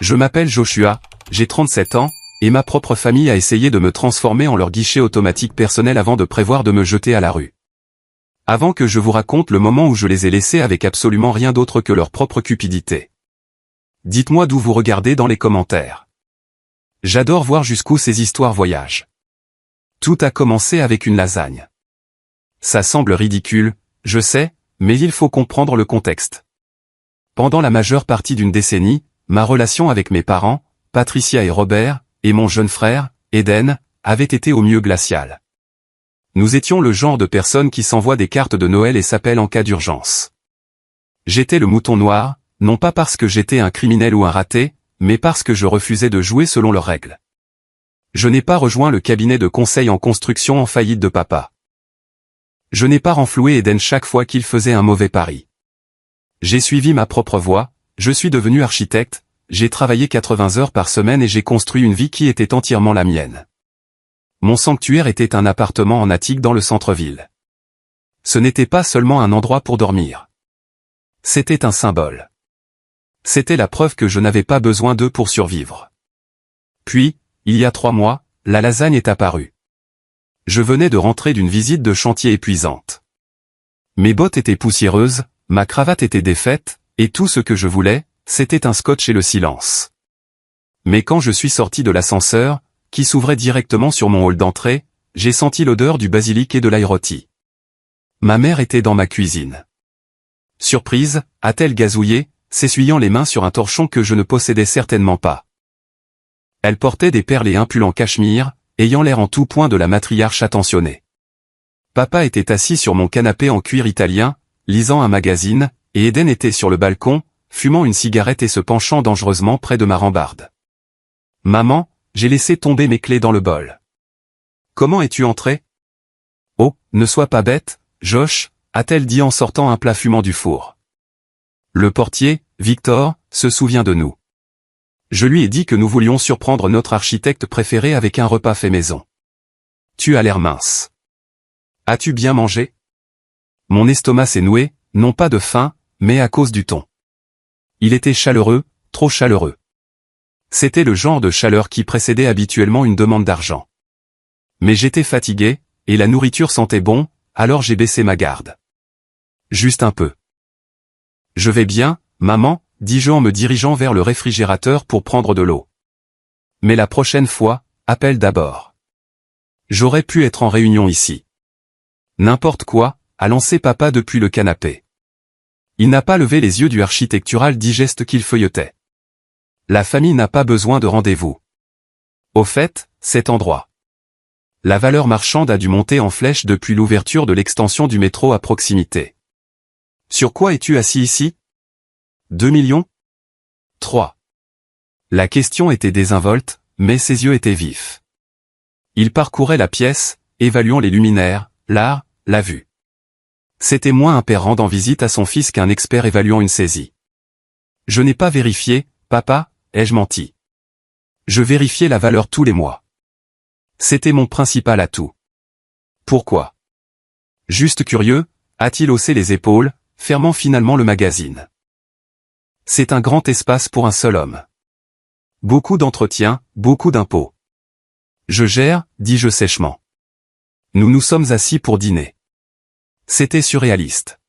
Je m'appelle Joshua, j'ai 37 ans, et ma propre famille a essayé de me transformer en leur guichet automatique personnel avant de prévoir de me jeter à la rue. Avant que je vous raconte le moment où je les ai laissés avec absolument rien d'autre que leur propre cupidité. Dites-moi d'où vous regardez dans les commentaires. J'adore voir jusqu'où ces histoires voyagent. Tout a commencé avec une lasagne. Ça semble ridicule, je sais, mais il faut comprendre le contexte. Pendant la majeure partie d'une décennie, ma relation avec mes parents, Patricia et Robert, et mon jeune frère, Eden, avait été au mieux glaciale. Nous étions le genre de personnes qui s'envoient des cartes de Noël et s'appellent en cas d'urgence. J'étais le mouton noir, non pas parce que j'étais un criminel ou un raté, mais parce que je refusais de jouer selon leurs règles. Je n'ai pas rejoint le cabinet de conseil en construction en faillite de papa. Je n'ai pas renfloué Eden chaque fois qu'il faisait un mauvais pari. J'ai suivi ma propre voie, je suis devenu architecte, j'ai travaillé 80 heures par semaine et j'ai construit une vie qui était entièrement la mienne. Mon sanctuaire était un appartement en attique dans le centre-ville. Ce n'était pas seulement un endroit pour dormir. C'était un symbole. C'était la preuve que je n'avais pas besoin d'eux pour survivre. Puis, il y a 3 mois, la lasagne est apparue. Je venais de rentrer d'une visite de chantier épuisante. Mes bottes étaient poussiéreuses, ma cravate était défaite, et tout ce que je voulais, c'était un scotch et le silence. Mais quand je suis sorti de l'ascenseur, qui s'ouvrait directement sur mon hall d'entrée, j'ai senti l'odeur du basilic et de l'ail rôti. Ma mère était dans ma cuisine. Surprise, a-t-elle gazouillé, s'essuyant les mains sur un torchon que je ne possédais certainement pas. Elle portait des perles et un pull en cachemire, ayant l'air en tout point de la matriarche attentionnée. Papa était assis sur mon canapé en cuir italien, lisant un magazine, et Eden était sur le balcon, fumant une cigarette et se penchant dangereusement près de ma rambarde. « Maman, j'ai laissé tomber mes clés dans le bol. »« Comment es-tu entré ?»« Oh, ne sois pas bête, Josh, » a-t-elle dit en sortant un plat fumant du four. Le portier, Victor, se souvient de nous. Je lui ai dit que nous voulions surprendre notre architecte préféré avec un repas fait maison. Tu as l'air mince. As-tu bien mangé? Mon estomac s'est noué, non pas de faim, mais à cause du ton. Il était chaleureux, trop chaleureux. C'était le genre de chaleur qui précédait habituellement une demande d'argent. Mais j'étais fatigué, et la nourriture sentait bon, alors j'ai baissé ma garde. Juste un peu. Je vais bien, maman, dis-je en me dirigeant vers le réfrigérateur pour prendre de l'eau. Mais la prochaine fois, appelle d'abord. J'aurais pu être en réunion ici. N'importe quoi, a lancé papa depuis le canapé. Il n'a pas levé les yeux du architectural digeste qu'il feuilletait. La famille n'a pas besoin de rendez-vous. Au fait, cet endroit. La valeur marchande a dû monter en flèche depuis l'ouverture de l'extension du métro à proximité. Sur quoi es-tu assis ici? 2 millions? 3. La question était désinvolte, mais ses yeux étaient vifs. Il parcourait la pièce, évaluant les luminaires, l'art, la vue. C'était moins un père rendant visite à son fils qu'un expert évaluant une saisie. Je n'ai pas vérifié, papa, ai-je menti. Je vérifiais la valeur tous les mois. C'était mon principal atout. Pourquoi? Juste curieux, a-t-il haussé les épaules, fermant finalement le magazine. C'est un grand espace pour un seul homme. Beaucoup d'entretien, beaucoup d'impôts. Je gère, dis-je sèchement. Nous nous sommes assis pour dîner. C'était surréaliste.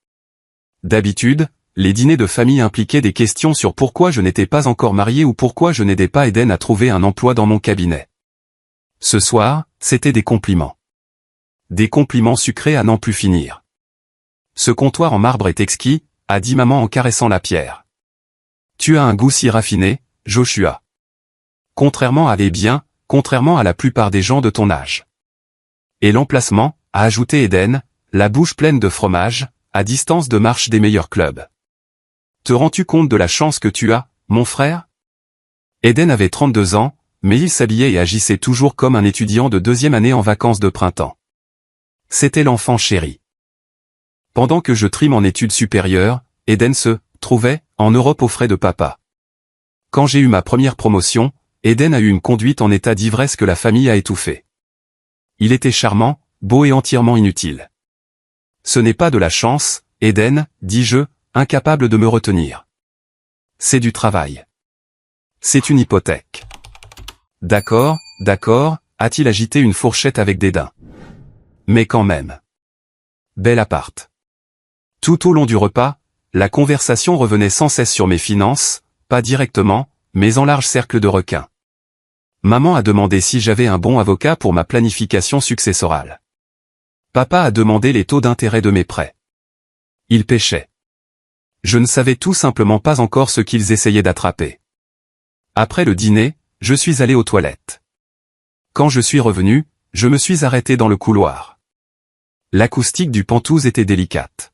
D'habitude, les dîners de famille impliquaient des questions sur pourquoi je n'étais pas encore marié ou pourquoi je n'aidais pas Eden à trouver un emploi dans mon cabinet. Ce soir, c'était des compliments. Des compliments sucrés à n'en plus finir. Ce comptoir en marbre est exquis, a dit maman en caressant la pierre. Tu as un goût si raffiné, Joshua. Contrairement à contrairement à la plupart des gens de ton âge. Et l'emplacement, a ajouté Eden, la bouche pleine de fromage, à distance de marche des meilleurs clubs. Te rends-tu compte de la chance que tu as, mon frère? Eden avait 32 ans, mais il s'habillait et agissait toujours comme un étudiant de 2e année en vacances de printemps. C'était l'enfant chéri. Pendant que je trime en études supérieures, Eden se trouvait en Europe aux frais de papa. Quand j'ai eu ma première promotion, Eden a eu une conduite en état d'ivresse que la famille a étouffée. Il était charmant, beau et entièrement inutile. Ce n'est pas de la chance, Eden, dis-je, incapable de me retenir. C'est du travail. C'est une hypothèque. D'accord, d'accord, a-t-il agité une fourchette avec dédain. Mais quand même. Bel appart. Tout au long du repas, la conversation revenait sans cesse sur mes finances, pas directement, mais en large cercle de requins. Maman a demandé si j'avais un bon avocat pour ma planification successorale. Papa a demandé les taux d'intérêt de mes prêts. Ils pêchaient. Je ne savais tout simplement pas encore ce qu'ils essayaient d'attraper. Après le dîner, je suis allé aux toilettes. Quand je suis revenu, je me suis arrêté dans le couloir. L'acoustique du Penthouse était délicate.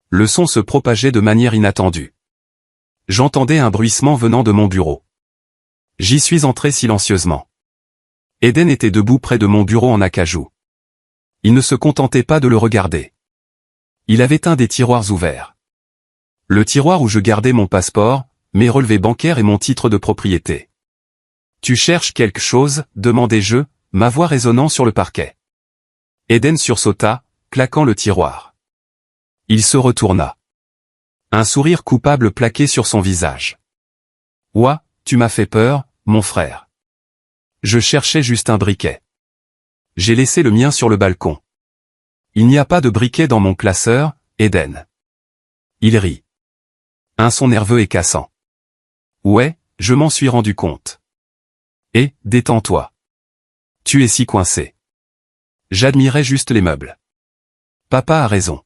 Le son se propageait de manière inattendue. J'entendais un bruissement venant de mon bureau. J'y suis entré silencieusement. Eden était debout près de mon bureau en acajou. Il ne se contentait pas de le regarder. Il avait un des tiroirs ouverts. Le tiroir où je gardais mon passeport, mes relevés bancaires et mon titre de propriété. « Tu cherches quelque chose ?» demandai-je, ma voix résonnant sur le parquet. Eden sursauta, claquant le tiroir. Il se retourna. Un sourire coupable plaqué sur son visage. « Ouah, tu m'as fait peur, mon frère. Je cherchais juste un briquet. J'ai laissé le mien sur le balcon. Il n'y a pas de briquet dans mon classeur, Eden. » Il rit. Un son nerveux et cassant. Ouais, je m'en suis rendu compte. Et, détends-toi. Tu es si coincé. J'admirais juste les meubles. Papa a raison.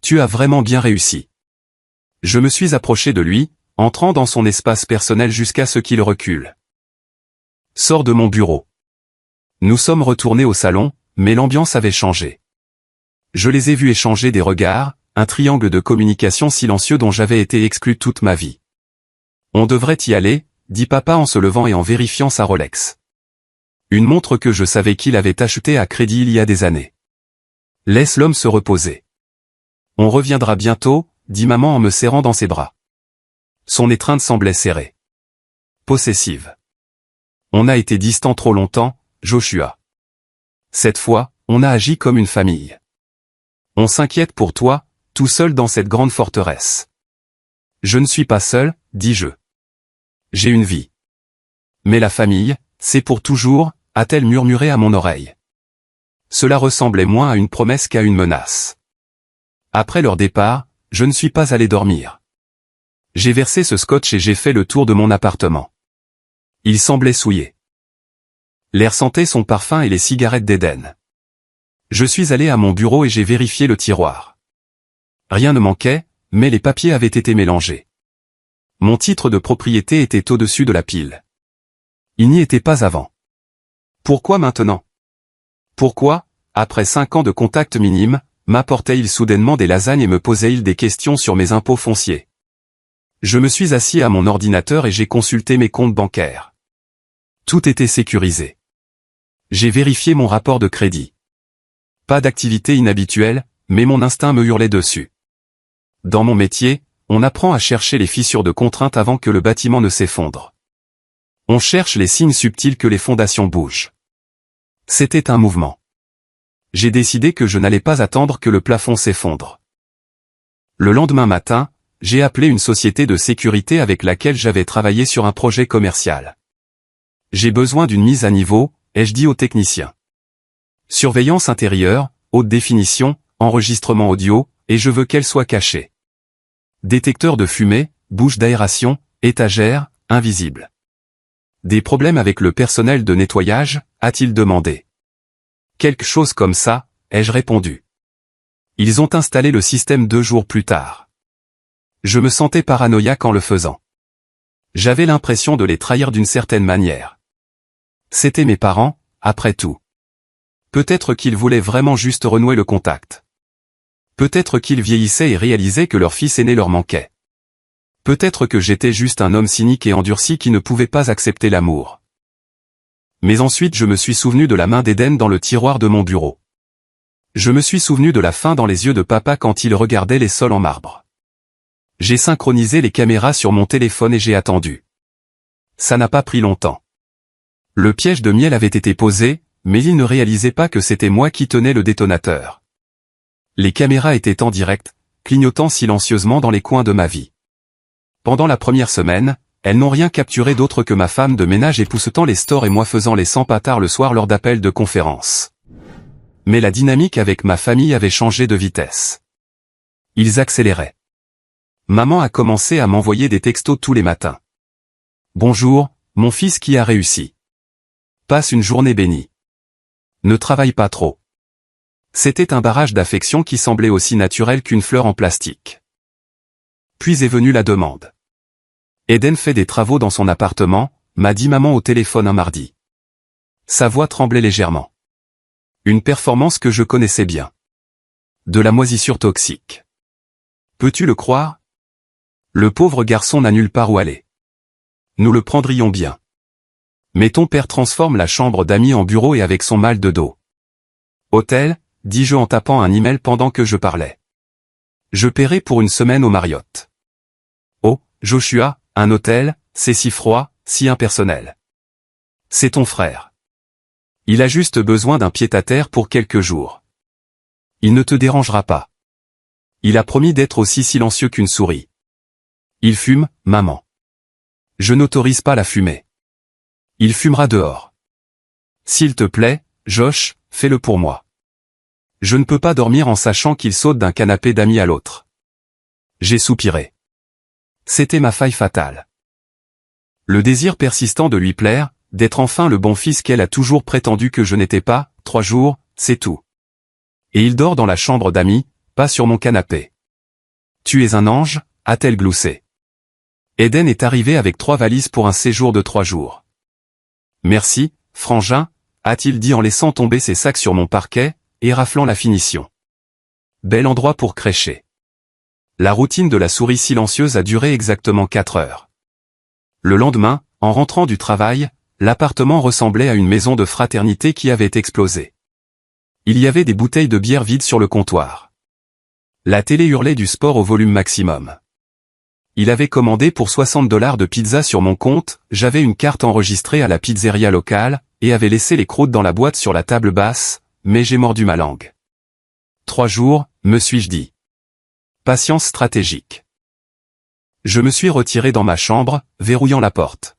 Tu as vraiment bien réussi. Je me suis approché de lui, entrant dans son espace personnel jusqu'à ce qu'il recule. Sors de mon bureau. Nous sommes retournés au salon, mais l'ambiance avait changé. Je les ai vus échanger des regards, un triangle de communication silencieux dont j'avais été exclu toute ma vie. On devrait y aller, dit papa en se levant et en vérifiant sa Rolex. Une montre que je savais qu'il avait achetée à crédit il y a des années. Laisse l'homme se reposer. On reviendra bientôt, dit maman en me serrant dans ses bras. Son étreinte semblait serrée. Possessive. On a été distants trop longtemps, Joshua. Cette fois, on a agi comme une famille. On s'inquiète pour toi, tout seul dans cette grande forteresse. Je ne suis pas seul, dis-je. J'ai une vie. Mais la famille, c'est pour toujours, a-t-elle murmuré à mon oreille. Cela ressemblait moins à une promesse qu'à une menace. Après leur départ, je ne suis pas allé dormir. J'ai versé ce scotch et j'ai fait le tour de mon appartement. Il semblait souillé. L'air sentait son parfum et les cigarettes d'Eden. Je suis allé à mon bureau et j'ai vérifié le tiroir. Rien ne manquait, mais les papiers avaient été mélangés. Mon titre de propriété était au-dessus de la pile. Il n'y était pas avant. Pourquoi maintenant? Pourquoi, après 5 ans de contact minime, m'apportait-il soudainement des lasagnes et me posait-il des questions sur mes impôts fonciers? Je me suis assis à mon ordinateur et j'ai consulté mes comptes bancaires. Tout était sécurisé. J'ai vérifié mon rapport de crédit. Pas d'activité inhabituelle, mais mon instinct me hurlait dessus. Dans mon métier, on apprend à chercher les fissures de contrainte avant que le bâtiment ne s'effondre. On cherche les signes subtils que les fondations bougent. C'était un mouvement. J'ai décidé que je n'allais pas attendre que le plafond s'effondre. Le lendemain matin, j'ai appelé une société de sécurité avec laquelle j'avais travaillé sur un projet commercial. J'ai besoin d'une mise à niveau, ai-je dit au technicien. Surveillance intérieure, haute définition, enregistrement audio, et je veux qu'elle soit cachée. Détecteur de fumée, bouche d'aération, étagère, invisible. Des problèmes avec le personnel de nettoyage, a-t-il demandé. Quelque chose comme ça, ai-je répondu. Ils ont installé le système 2 jours plus tard. Je me sentais paranoïaque en le faisant. J'avais l'impression de les trahir d'une certaine manière. C'étaient mes parents, après tout. Peut-être qu'ils voulaient vraiment juste renouer le contact. Peut-être qu'ils vieillissaient et réalisaient que leur fils aîné leur manquait. Peut-être que j'étais juste un homme cynique et endurci qui ne pouvait pas accepter l'amour. Mais ensuite je me suis souvenu de la main d'Eden dans le tiroir de mon bureau. Je me suis souvenu de la faim dans les yeux de papa quand il regardait les sols en marbre. J'ai synchronisé les caméras sur mon téléphone et j'ai attendu. Ça n'a pas pris longtemps. Le piège de miel avait été posé, mais il ne réalisait pas que c'était moi qui tenais le détonateur. Les caméras étaient en direct, clignotant silencieusement dans les coins de ma vie. Pendant la première semaine, elles n'ont rien capturé d'autre que ma femme de ménage époussetant les stores et moi faisant les 100 patards le soir lors d'appels de conférence. Mais la dynamique avec ma famille avait changé de vitesse. Ils accéléraient. Maman a commencé à m'envoyer des textos tous les matins. Bonjour, mon fils qui a réussi. Passe une journée bénie. Ne travaille pas trop. C'était un barrage d'affection qui semblait aussi naturel qu'une fleur en plastique. Puis est venue la demande. Eden fait des travaux dans son appartement, m'a dit maman au téléphone un mardi. Sa voix tremblait légèrement. Une performance que je connaissais bien. De la moisissure toxique. Peux-tu le croire? Le pauvre garçon n'a nulle part où aller. Nous le prendrions bien. Mais ton père transforme la chambre d'amis en bureau et avec son mal de dos. Hôtel, dis-je en tapant un email pendant que je parlais. Je paierai pour une semaine au Marriott. Oh, Joshua, un hôtel, c'est si froid, si impersonnel. C'est ton frère. Il a juste besoin d'un pied-à-terre pour quelques jours. Il ne te dérangera pas. Il a promis d'être aussi silencieux qu'une souris. Il fume, maman. Je n'autorise pas la fumée. Il fumera dehors. S'il te plaît, Josh, fais-le pour moi. Je ne peux pas dormir en sachant qu'il saute d'un canapé d'amis à l'autre. J'ai soupiré. C'était ma faille fatale. Le désir persistant de lui plaire, d'être enfin le bon fils qu'elle a toujours prétendu que je n'étais pas, 3 jours, c'est tout. Et il dort dans la chambre d'amis, pas sur mon canapé. Tu es un ange, a-t-elle gloussé. Eden est arrivé avec 3 valises pour un séjour de 3 jours. Merci, frangin, a-t-il dit en laissant tomber ses sacs sur mon parquet, et raflant la finition. Bel endroit pour crècher. La routine de la souris silencieuse a duré exactement 4 heures. Le lendemain, en rentrant du travail, l'appartement ressemblait à une maison de fraternité qui avait explosé. Il y avait des bouteilles de bière vides sur le comptoir. La télé hurlait du sport au volume maximum. Il avait commandé pour $60 de pizza sur mon compte, j'avais une carte enregistrée à la pizzeria locale, et avait laissé les croûtes dans la boîte sur la table basse, mais j'ai mordu ma langue. 3 jours, me suis-je dit. Patience stratégique. Je me suis retiré dans ma chambre, verrouillant la porte.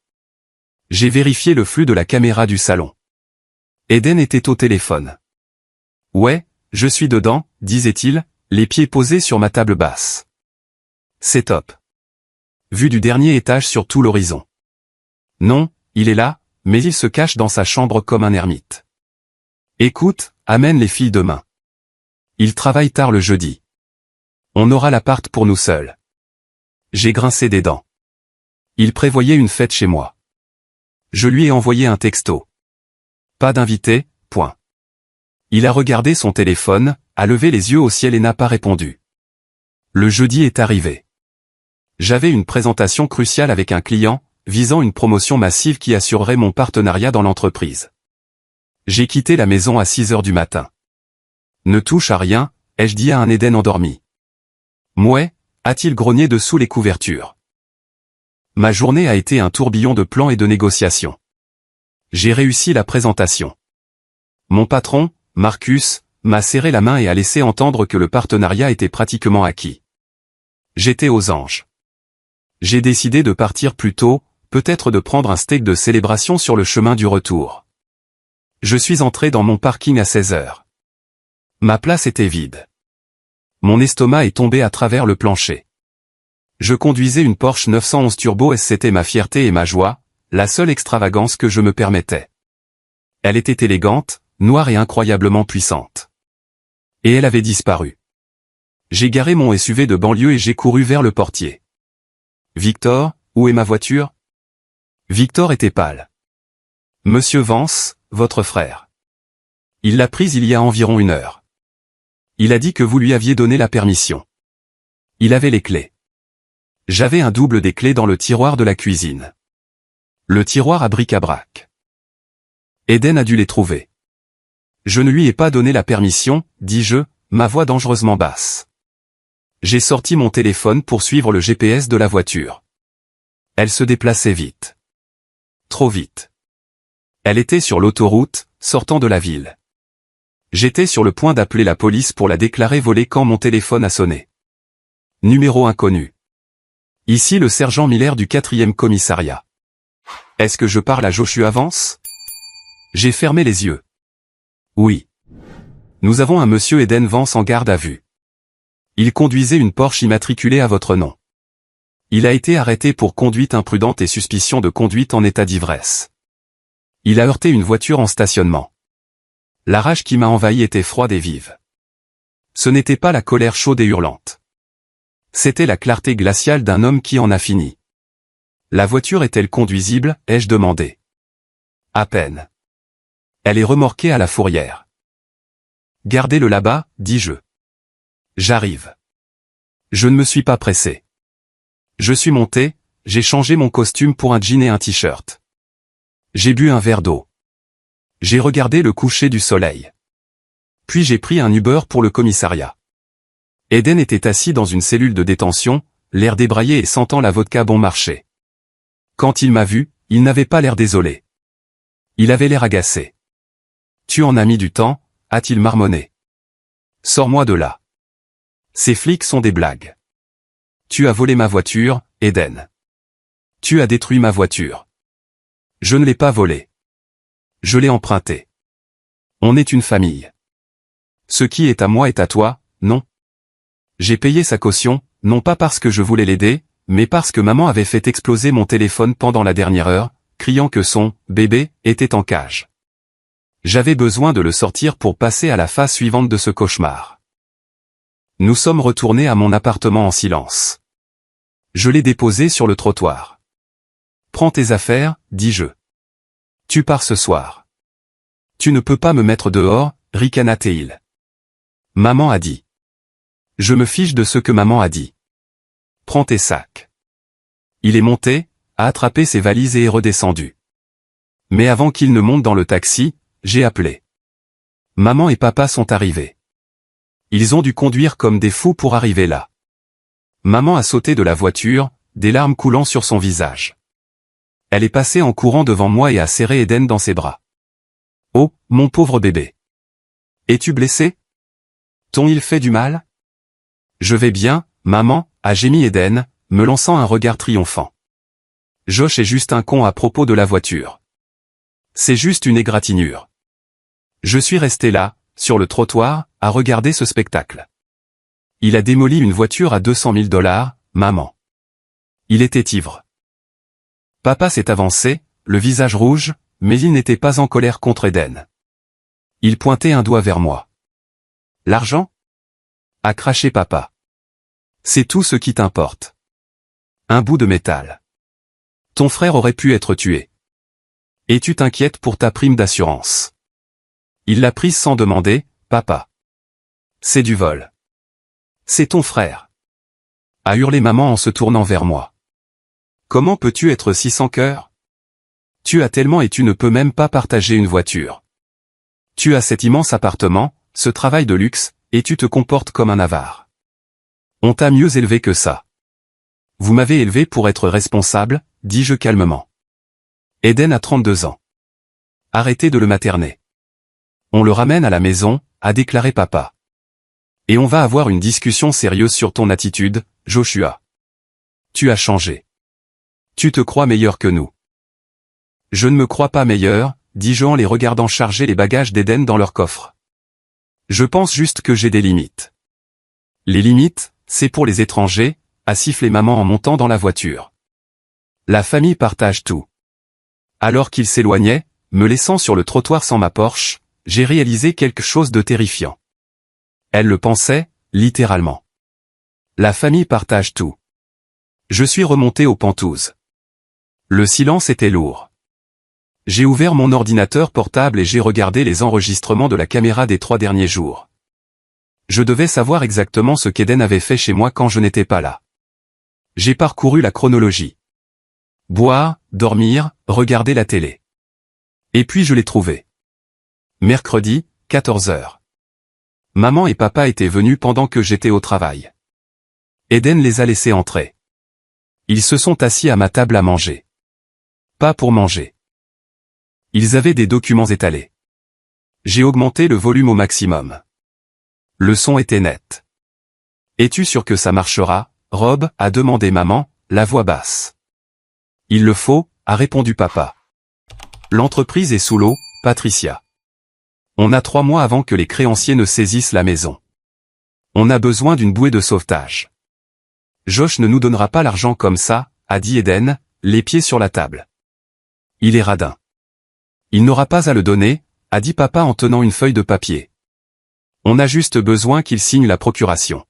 J'ai vérifié le flux de la caméra du salon. Eden était au téléphone. Ouais, je suis dedans, disait-il, les pieds posés sur ma table basse. C'est top. Vue du dernier étage sur tout l'horizon. Non, il est là, mais il se cache dans sa chambre comme un ermite. Écoute, amène les filles demain. Il travaille tard le jeudi. On aura l'appart pour nous seuls. J'ai grincé des dents. Il prévoyait une fête chez moi. Je lui ai envoyé un texto. Pas d'invité, point. Il a regardé son téléphone, a levé les yeux au ciel et n'a pas répondu. Le jeudi est arrivé. J'avais une présentation cruciale avec un client, visant une promotion massive qui assurerait mon partenariat dans l'entreprise. J'ai quitté la maison à 6 heures du matin. Ne touche à rien, ai-je dit à un Eden endormi. Mouais, a-t-il grogné dessous les couvertures. Ma journée a été un tourbillon de plans et de négociations. J'ai réussi la présentation. Mon patron, Marcus, m'a serré la main et a laissé entendre que le partenariat était pratiquement acquis. J'étais aux anges. J'ai décidé de partir plus tôt, peut-être de prendre un steak de célébration sur le chemin du retour. Je suis entré dans mon parking à 16 heures. Ma place était vide. Mon estomac est tombé à travers le plancher. Je conduisais une Porsche 911 Turbo et c'était ma fierté et ma joie, la seule extravagance que je me permettais. Elle était élégante, noire et incroyablement puissante. Et elle avait disparu. J'ai garé mon SUV de banlieue et j'ai couru vers le portier. Victor, où est ma voiture? Victor était pâle. Monsieur Vance, votre frère. Il l'a prise il y a environ 1 heure. Il a dit que vous lui aviez donné la permission. Il avait les clés. J'avais un double des clés dans le tiroir de la cuisine. Le tiroir à bric-à-brac. Eden a dû les trouver. Je ne lui ai pas donné la permission, dis-je, ma voix dangereusement basse. J'ai sorti mon téléphone pour suivre le GPS de la voiture. Elle se déplaçait vite. Trop vite. Elle était sur l'autoroute, sortant de la ville. J'étais sur le point d'appeler la police pour la déclarer volée quand mon téléphone a sonné. Numéro inconnu. Ici le sergent Miller du 4e commissariat. Est-ce que je parle à Joshua Vance? J'ai fermé les yeux. Oui. Nous avons un monsieur Eden Vance en garde à vue. Il conduisait une Porsche immatriculée à votre nom. Il a été arrêté pour conduite imprudente et suspicion de conduite en état d'ivresse. Il a heurté une voiture en stationnement. La rage qui m'a envahi était froide et vive. Ce n'était pas la colère chaude et hurlante. C'était la clarté glaciale d'un homme qui en a fini. La voiture est-elle conduisible, ai-je demandé. À peine. Elle est remorquée à la fourrière. Gardez-le là-bas, dis-je. J'arrive. Je ne me suis pas pressé. Je suis monté, j'ai changé mon costume pour un jean et un t-shirt. J'ai bu un verre d'eau. J'ai regardé le coucher du soleil. Puis j'ai pris un Uber pour le commissariat. Eden était assis dans une cellule de détention, l'air débraillé et sentant la vodka bon marché. Quand il m'a vu, il n'avait pas l'air désolé. Il avait l'air agacé. Tu en as mis du temps, a-t-il marmonné. Sors-moi de là. Ces flics sont des blagues. Tu as volé ma voiture, Eden. Tu as détruit ma voiture. Je ne l'ai pas volée. Je l'ai empruntée. On est une famille. Ce qui est à moi est à toi, non? J'ai payé sa caution, non pas parce que je voulais l'aider, mais parce que maman avait fait exploser mon téléphone pendant la dernière heure, criant que son « bébé » était en cage. J'avais besoin de le sortir pour passer à la phase suivante de ce cauchemar. Nous sommes retournés à mon appartement en silence. Je l'ai déposé sur le trottoir. Prends tes affaires, dis-je. Tu pars ce soir. Tu ne peux pas me mettre dehors, ricana-t-il. Maman a dit. Je me fiche de ce que maman a dit. Prends tes sacs. Il est monté, a attrapé ses valises et est redescendu. Mais avant qu'il ne monte dans le taxi, j'ai appelé. Maman et papa sont arrivés. Ils ont dû conduire comme des fous pour arriver là. Maman a sauté de la voiture, des larmes coulant sur son visage. Elle est passée en courant devant moi et a serré Eden dans ses bras. Oh, mon pauvre bébé. Es-tu blessé? T'ont-ils fait du mal? Je vais bien, maman, a gémi Eden, me lançant un regard triomphant. Josh est juste un con à propos de la voiture. C'est juste une égratignure. Je suis resté là, sur le trottoir, à regarder ce spectacle. Il a démoli une voiture à 200 000 $, maman. Il était ivre. Papa s'est avancé, le visage rouge, mais il n'était pas en colère contre Eden. Il pointait un doigt vers moi. L'argent? A craché papa. C'est tout ce qui t'importe. Un bout de métal. Ton frère aurait pu être tué. Et tu t'inquiètes pour ta prime d'assurance. Il l'a prise sans demander, papa. C'est du vol. C'est ton frère. A hurlé maman en se tournant vers moi. Comment peux-tu être si sans cœur? Tu as tellement et tu ne peux même pas partager une voiture. Tu as cet immense appartement, ce travail de luxe, et tu te comportes comme un avare. On t'a mieux élevé que ça. Vous m'avez élevé pour être responsable, dis-je calmement. Eden a 32 ans. Arrêtez de le materner. On le ramène à la maison, a déclaré papa. Et on va avoir une discussion sérieuse sur ton attitude, Joshua. Tu as changé. Tu te crois meilleur que nous. Je ne me crois pas meilleur, dis-je en les regardant charger les bagages d'Eden dans leur coffre. Je pense juste que j'ai des limites. Les limites, c'est pour les étrangers, a sifflé maman en montant dans la voiture. La famille partage tout. Alors qu'il s'éloignait, me laissant sur le trottoir sans ma Porsche, j'ai réalisé quelque chose de terrifiant. Elle le pensait, littéralement. La famille partage tout. Je suis remonté aux pentouses. Le silence était lourd. J'ai ouvert mon ordinateur portable et j'ai regardé les enregistrements de la caméra des 3 derniers jours. Je devais savoir exactement ce qu'Eden avait fait chez moi quand je n'étais pas là. J'ai parcouru la chronologie. Boire, dormir, regarder la télé. Et puis je l'ai trouvé. Mercredi, 14 h. Maman et papa étaient venus pendant que j'étais au travail. Eden les a laissés entrer. Ils se sont assis à ma table à manger. Pas pour manger. Ils avaient des documents étalés. J'ai augmenté le volume au maximum. Le son était net. Es-tu sûr que ça marchera, Rob, a demandé maman, la voix basse. Il le faut, a répondu papa. L'entreprise est sous l'eau, Patricia. On a 3 mois avant que les créanciers ne saisissent la maison. On a besoin d'une bouée de sauvetage. Josh ne nous donnera pas l'argent comme ça, a dit Eden, les pieds sur la table. Il est radin. Il n'aura pas à le donner, a dit papa en tenant une feuille de papier. On a juste besoin qu'il signe la procuration.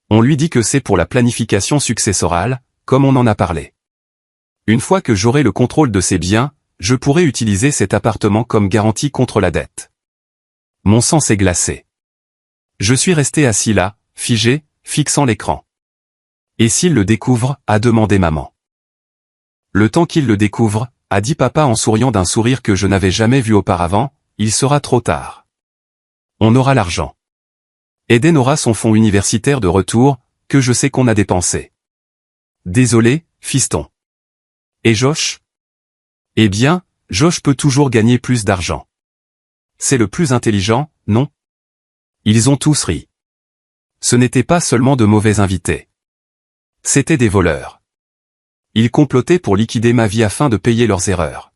On lui dit que c'est pour la planification successorale, comme on en a parlé. Une fois que j'aurai le contrôle de ses biens, je pourrai utiliser cet appartement comme garantie contre la dette. Mon sang s'est glacé. Je suis resté assis là, figé, fixant l'écran. Et s'il le découvre, a demandé maman. Le temps qu'il le découvre, a dit papa en souriant d'un sourire que je n'avais jamais vu auparavant, il sera trop tard. On aura l'argent. Eden aura son fonds universitaire de retour, que je sais qu'on a dépensé. Désolé, fiston. Et Josh? Eh bien, Josh peut toujours gagner plus d'argent. C'est le plus intelligent, non? Ils ont tous ri. Ce n'étaient pas seulement de mauvais invités. C'étaient des voleurs. Ils complotaient pour liquider ma vie afin de payer leurs erreurs.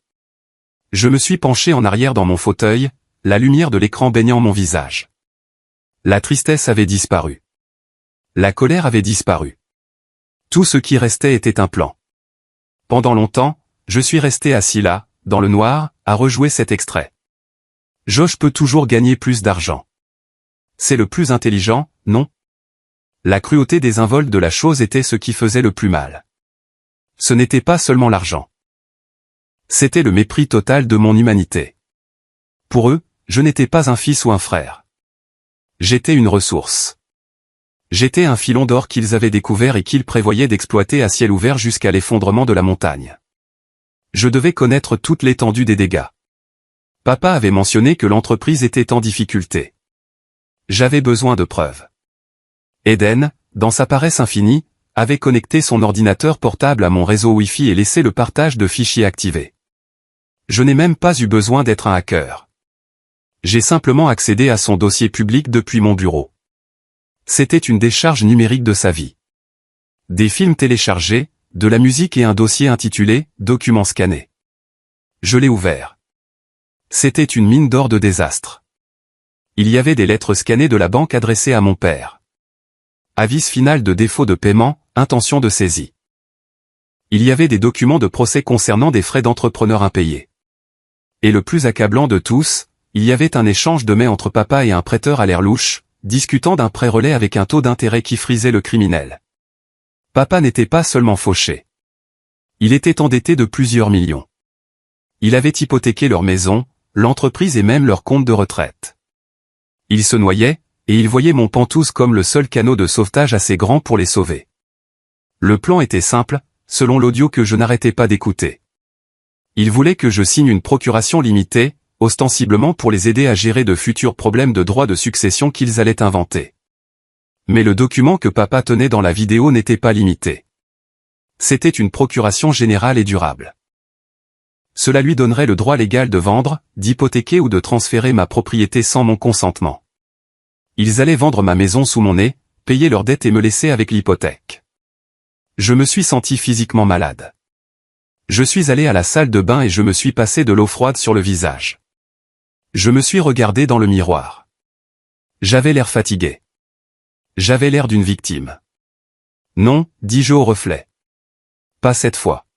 Je me suis penché en arrière dans mon fauteuil, la lumière de l'écran baignant mon visage. La tristesse avait disparu. La colère avait disparu. Tout ce qui restait était un plan. Pendant longtemps, je suis resté assis là, dans le noir, à rejouer cet extrait. Josh peut toujours gagner plus d'argent. C'est le plus intelligent, non? La cruauté désinvolte de la chose était ce qui faisait le plus mal. Ce n'était pas seulement l'argent. C'était le mépris total de mon humanité. Pour eux, je n'étais pas un fils ou un frère. J'étais une ressource. J'étais un filon d'or qu'ils avaient découvert et qu'ils prévoyaient d'exploiter à ciel ouvert jusqu'à l'effondrement de la montagne. Je devais connaître toute l'étendue des dégâts. Papa avait mentionné que l'entreprise était en difficulté. J'avais besoin de preuves. Eden, dans sa paresse infinie, avait connecté son ordinateur portable à mon réseau Wi-Fi et laissé le partage de fichiers activé. Je n'ai même pas eu besoin d'être un hacker. J'ai simplement accédé à son dossier public depuis mon bureau. C'était une décharge numérique de sa vie. Des films téléchargés, de la musique et un dossier intitulé « Documents scannés ». Je l'ai ouvert. C'était une mine d'or de désastre. Il y avait des lettres scannées de la banque adressées à mon père. Avis final de défaut de paiement, intention de saisie. Il y avait des documents de procès concernant des frais d'entrepreneur impayés. Et le plus accablant de tous, il y avait un échange de mails entre papa et un prêteur à l'air louche, discutant d'un prêt relais avec un taux d'intérêt qui frisait le criminel. Papa n'était pas seulement fauché. Il était endetté de plusieurs millions. Il avait hypothéqué leur maison, l'entreprise et même leur compte de retraite. Il se noyait, et il voyait mon Pantouse comme le seul canot de sauvetage assez grand pour les sauver. Le plan était simple, selon l'audio que je n'arrêtais pas d'écouter. Il voulait que je signe une procuration limitée, ostensiblement pour les aider à gérer de futurs problèmes de droit de succession qu'ils allaient inventer. Mais le document que papa tenait dans la vidéo n'était pas limité. C'était une procuration générale et durable. Cela lui donnerait le droit légal de vendre, d'hypothéquer ou de transférer ma propriété sans mon consentement. Ils allaient vendre ma maison sous mon nez, payer leurs dettes et me laisser avec l'hypothèque. Je me suis senti physiquement malade. Je suis allé à la salle de bain et je me suis passé de l'eau froide sur le visage. Je me suis regardé dans le miroir. J'avais l'air fatigué. J'avais l'air d'une victime. Non, dis-je au reflet. Pas cette fois.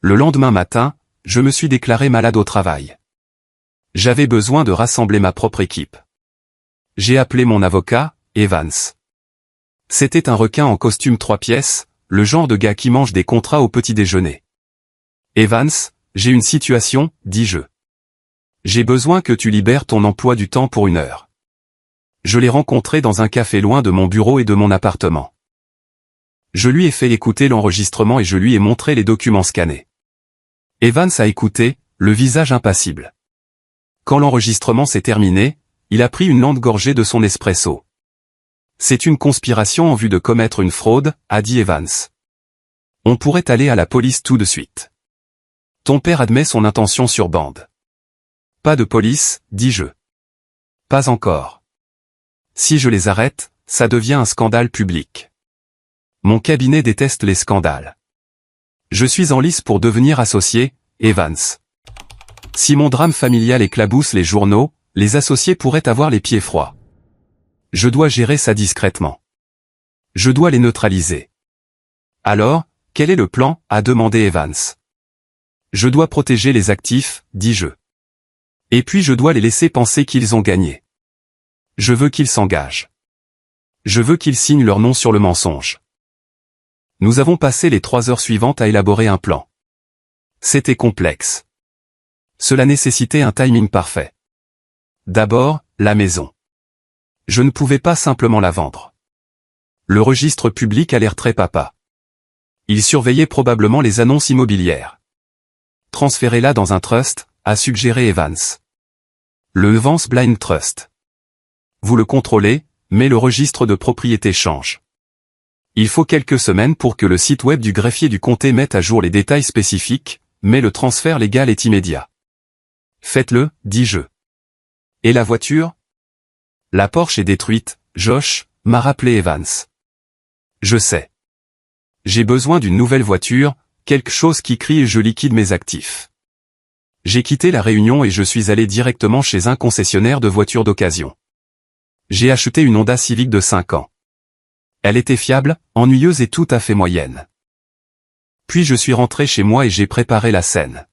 Le lendemain matin, je me suis déclaré malade au travail. J'avais besoin de rassembler ma propre équipe. J'ai appelé mon avocat, Evans. C'était un requin en costume 3 pièces, le genre de gars qui mange des contrats au petit déjeuner. Evans, j'ai une situation, dis-je. J'ai besoin que tu libères ton emploi du temps pour 1 heure. Je l'ai rencontré dans un café loin de mon bureau et de mon appartement. Je lui ai fait écouter l'enregistrement et je lui ai montré les documents scannés. Evans a écouté, le visage impassible. Quand l'enregistrement s'est terminé, il a pris une lente gorgée de son espresso. C'est une conspiration en vue de commettre une fraude, a dit Evans. On pourrait aller à la police tout de suite. Ton père admet son intention sur bande. Pas de police, dis-je. Pas encore. Si je les arrête, ça devient un scandale public. Mon cabinet déteste les scandales. Je suis en lice pour devenir associé, Evans. Si mon drame familial éclabousse les journaux, les associés pourraient avoir les pieds froids. Je dois gérer ça discrètement. Je dois les neutraliser. Alors, quel est le plan, a demandé Evans. Je dois protéger les actifs, dis-je. Et puis je dois les laisser penser qu'ils ont gagné. Je veux qu'ils s'engagent. Je veux qu'ils signent leur nom sur le mensonge. Nous avons passé les 3 heures suivantes à élaborer un plan. C'était complexe. Cela nécessitait un timing parfait. D'abord, la maison. Je ne pouvais pas simplement la vendre. Le registre public alerterait papa. Il surveillait probablement les annonces immobilières. Transférez-la dans un trust, a suggéré Evans. Le Evans Blind Trust. Vous le contrôlez, mais le registre de propriété change. Il faut quelques semaines pour que le site web du greffier du comté mette à jour les détails spécifiques, mais le transfert légal est immédiat. Faites-le, dis-je. Et la voiture? La Porsche est détruite, Josh, m'a rappelé Evans. Je sais. J'ai besoin d'une nouvelle voiture, quelque chose qui crie et je liquide mes actifs. J'ai quitté la Réunion et je suis allé directement chez un concessionnaire de voitures d'occasion. J'ai acheté une Honda Civic de 5 ans. Elle était fiable, ennuyeuse et tout à fait moyenne. Puis je suis rentré chez moi et j'ai préparé la scène.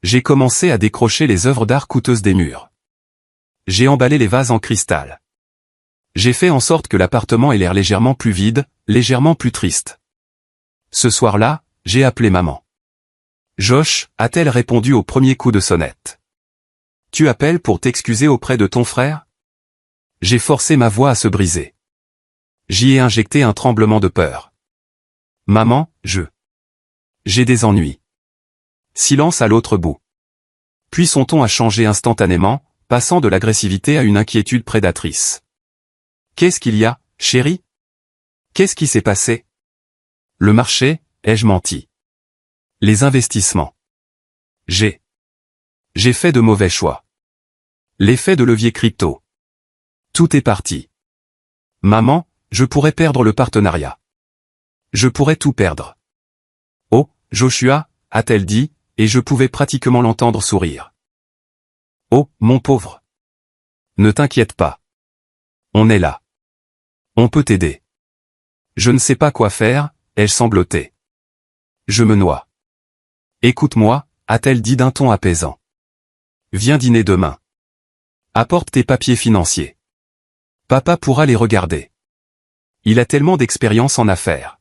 J'ai commencé à décrocher les œuvres d'art coûteuses des murs. J'ai emballé les vases en cristal. J'ai fait en sorte que l'appartement ait l'air légèrement plus vide, légèrement plus triste. Ce soir-là, j'ai appelé maman. Josh, a-t-elle répondu au premier coup de sonnette. Tu appelles pour t'excuser auprès de ton frère? J'ai forcé ma voix à se briser. J'y ai injecté un tremblement de peur. Maman, j'ai des ennuis. Silence à l'autre bout. Puis son ton a changé instantanément, passant de l'agressivité à une inquiétude prédatrice. Qu'est-ce qu'il y a, chérie? Qu'est-ce qui s'est passé? Le marché, ai-je menti? Les investissements. J'ai fait de mauvais choix. L'effet de levier crypto. Tout est parti. Maman, je pourrais perdre le partenariat. Je pourrais tout perdre. Oh, Joshua, a-t-elle dit, et je pouvais pratiquement l'entendre sourire. Oh, mon pauvre. Ne t'inquiète pas. On est là. On peut t'aider. Je ne sais pas quoi faire, ai-je sangloté. Je me noie. Écoute-moi, a-t-elle dit d'un ton apaisant. Viens dîner demain. Apporte tes papiers financiers. Papa pourra les regarder. Il a tellement d'expérience en affaires.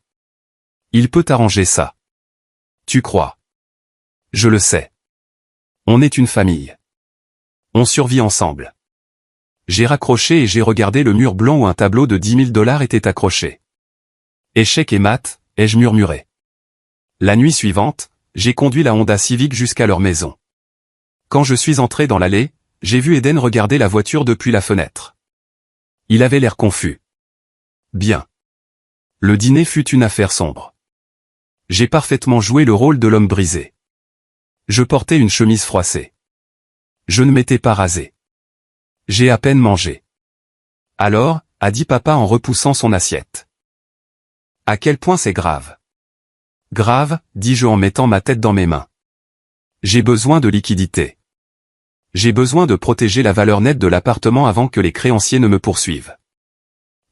Il peut arranger ça. Tu crois? Je le sais. On est une famille. On survit ensemble. J'ai raccroché et j'ai regardé le mur blanc où un tableau de 10 000 $ était accroché. Échec et mat, ai-je murmuré. La nuit suivante, j'ai conduit la Honda Civic jusqu'à leur maison. Quand je suis entré dans l'allée, j'ai vu Eden regarder la voiture depuis la fenêtre. Il avait l'air confus. Bien. Le dîner fut une affaire sombre. J'ai parfaitement joué le rôle de l'homme brisé. Je portais une chemise froissée. Je ne m'étais pas rasé. J'ai à peine mangé. Alors, a dit papa en repoussant son assiette. À quel point c'est grave? Grave, dis-je en mettant ma tête dans mes mains. J'ai besoin de liquidité. J'ai besoin de protéger la valeur nette de l'appartement avant que les créanciers ne me poursuivent.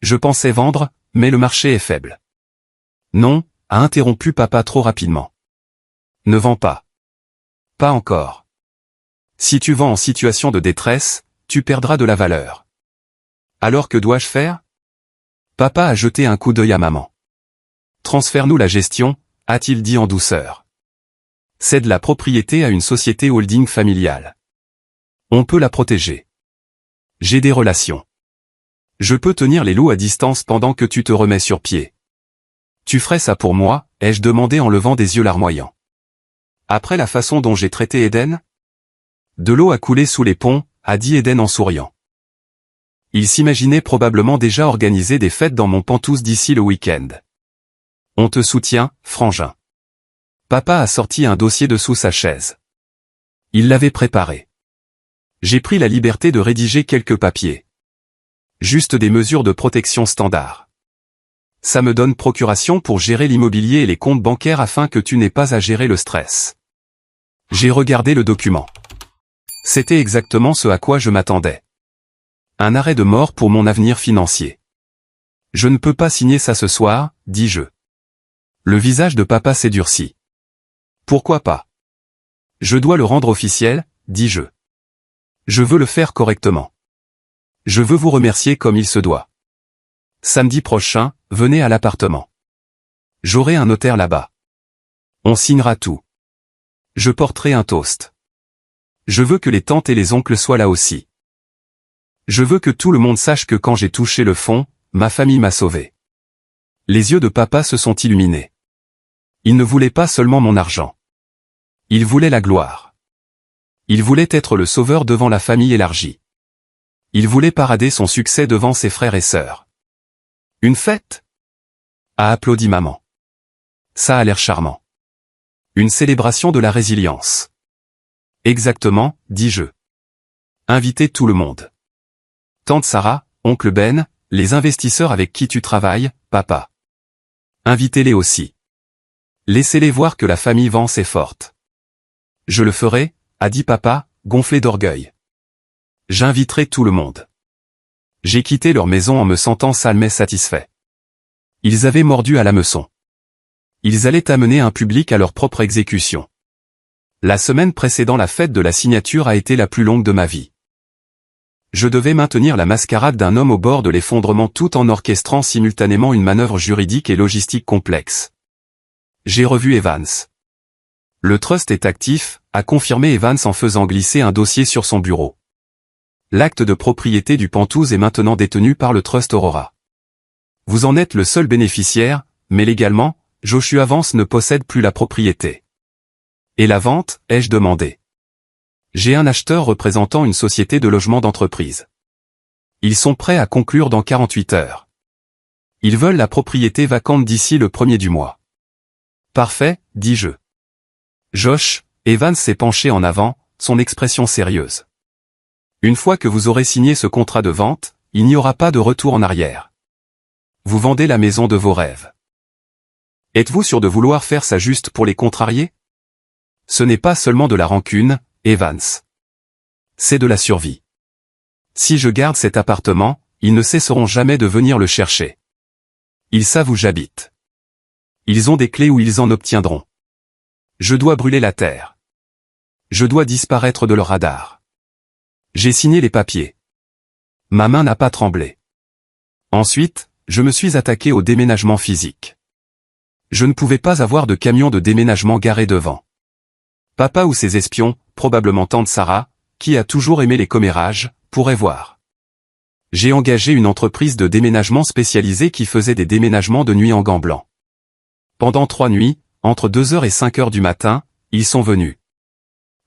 Je pensais vendre, mais le marché est faible. Non, a interrompu papa trop rapidement. Ne vends pas. Pas encore. Si tu vends en situation de détresse, tu perdras de la valeur. Alors que dois-je faire? Papa a jeté un coup d'œil à maman. Transfère-nous la gestion, a-t-il dit en douceur. Cède la propriété à une société holding familiale. On peut la protéger. J'ai des relations. Je peux tenir les loups à distance pendant que tu te remets sur pied. Tu ferais ça pour moi, ai-je demandé en levant des yeux larmoyants. Après la façon dont j'ai traité Eden? De l'eau a coulé sous les ponts, a dit Eden en souriant. Il s'imaginait probablement déjà organiser des fêtes dans mon Pantouse d'ici le week-end. On te soutient, frangin. Papa a sorti un dossier de sous sa chaise. Il l'avait préparé. J'ai pris la liberté de rédiger quelques papiers. Juste des mesures de protection standard. Ça me donne procuration pour gérer l'immobilier et les comptes bancaires afin que tu n'aies pas à gérer le stress. J'ai regardé le document. C'était exactement ce à quoi je m'attendais. Un arrêt de mort pour mon avenir financier. Je ne peux pas signer ça ce soir, dis-je. Le visage de papa s'édurcit. Pourquoi pas? Je dois le rendre officiel, dis-je. Je veux le faire correctement. Je veux vous remercier comme il se doit. Samedi prochain, venez à l'appartement. J'aurai un notaire là-bas. On signera tout. Je porterai un toast. Je veux que les tantes et les oncles soient là aussi. Je veux que tout le monde sache que quand j'ai touché le fond, ma famille m'a sauvé. Les yeux de papa se sont illuminés. Il ne voulait pas seulement mon argent. Il voulait la gloire. Il voulait être le sauveur devant la famille élargie. Il voulait parader son succès devant ses frères et sœurs. Une fête? A applaudi maman. Ça a l'air charmant. Une célébration de la résilience. Exactement, dis-je. Invitez tout le monde. Tante Sarah, oncle Ben, les investisseurs avec qui tu travailles, papa. Invitez-les aussi. Laissez-les voir que la famille Vance est forte. Je le ferai, a dit papa, gonflé d'orgueil. J'inviterai tout le monde. J'ai quitté leur maison en me sentant sale mais satisfait. Ils avaient mordu à l'hameçon. Ils allaient amener un public à leur propre exécution. La semaine précédant la fête de la signature a été la plus longue de ma vie. Je devais maintenir la mascarade d'un homme au bord de l'effondrement tout en orchestrant simultanément une manœuvre juridique et logistique complexe. J'ai revu Evans. Le trust est actif, a confirmé Evans en faisant glisser un dossier sur son bureau. L'acte de propriété du Penthouse est maintenant détenu par le Trust Aurora. Vous en êtes le seul bénéficiaire, mais légalement, Joshua Vance ne possède plus la propriété. Et la vente, ai-je demandé. J'ai un acheteur représentant une société de logement d'entreprise. Ils sont prêts à conclure dans 48 heures. Ils veulent la propriété vacante d'ici le 1er du mois. Parfait, dis-je. Josh, Evans s'est penché en avant, son expression sérieuse. Une fois que vous aurez signé ce contrat de vente, il n'y aura pas de retour en arrière. Vous vendez la maison de vos rêves. Êtes-vous sûr de vouloir faire ça juste pour les contrarier? Ce n'est pas seulement de la rancune, Evans. C'est de la survie. Si je garde cet appartement, ils ne cesseront jamais de venir le chercher. Ils savent où j'habite. Ils ont des clés où ils en obtiendront. Je dois brûler la terre. Je dois disparaître de leur radar. J'ai signé les papiers. Ma main n'a pas tremblé. Ensuite, je me suis attaqué au déménagement physique. Je ne pouvais pas avoir de camion de déménagement garé devant. Papa ou ses espions, probablement tante Sarah, qui a toujours aimé les commérages, pourraient voir. J'ai engagé une entreprise de déménagement spécialisée qui faisait des déménagements de nuit en gants blancs. Pendant 3 nuits, entre 2h et 5h du matin, ils sont venus.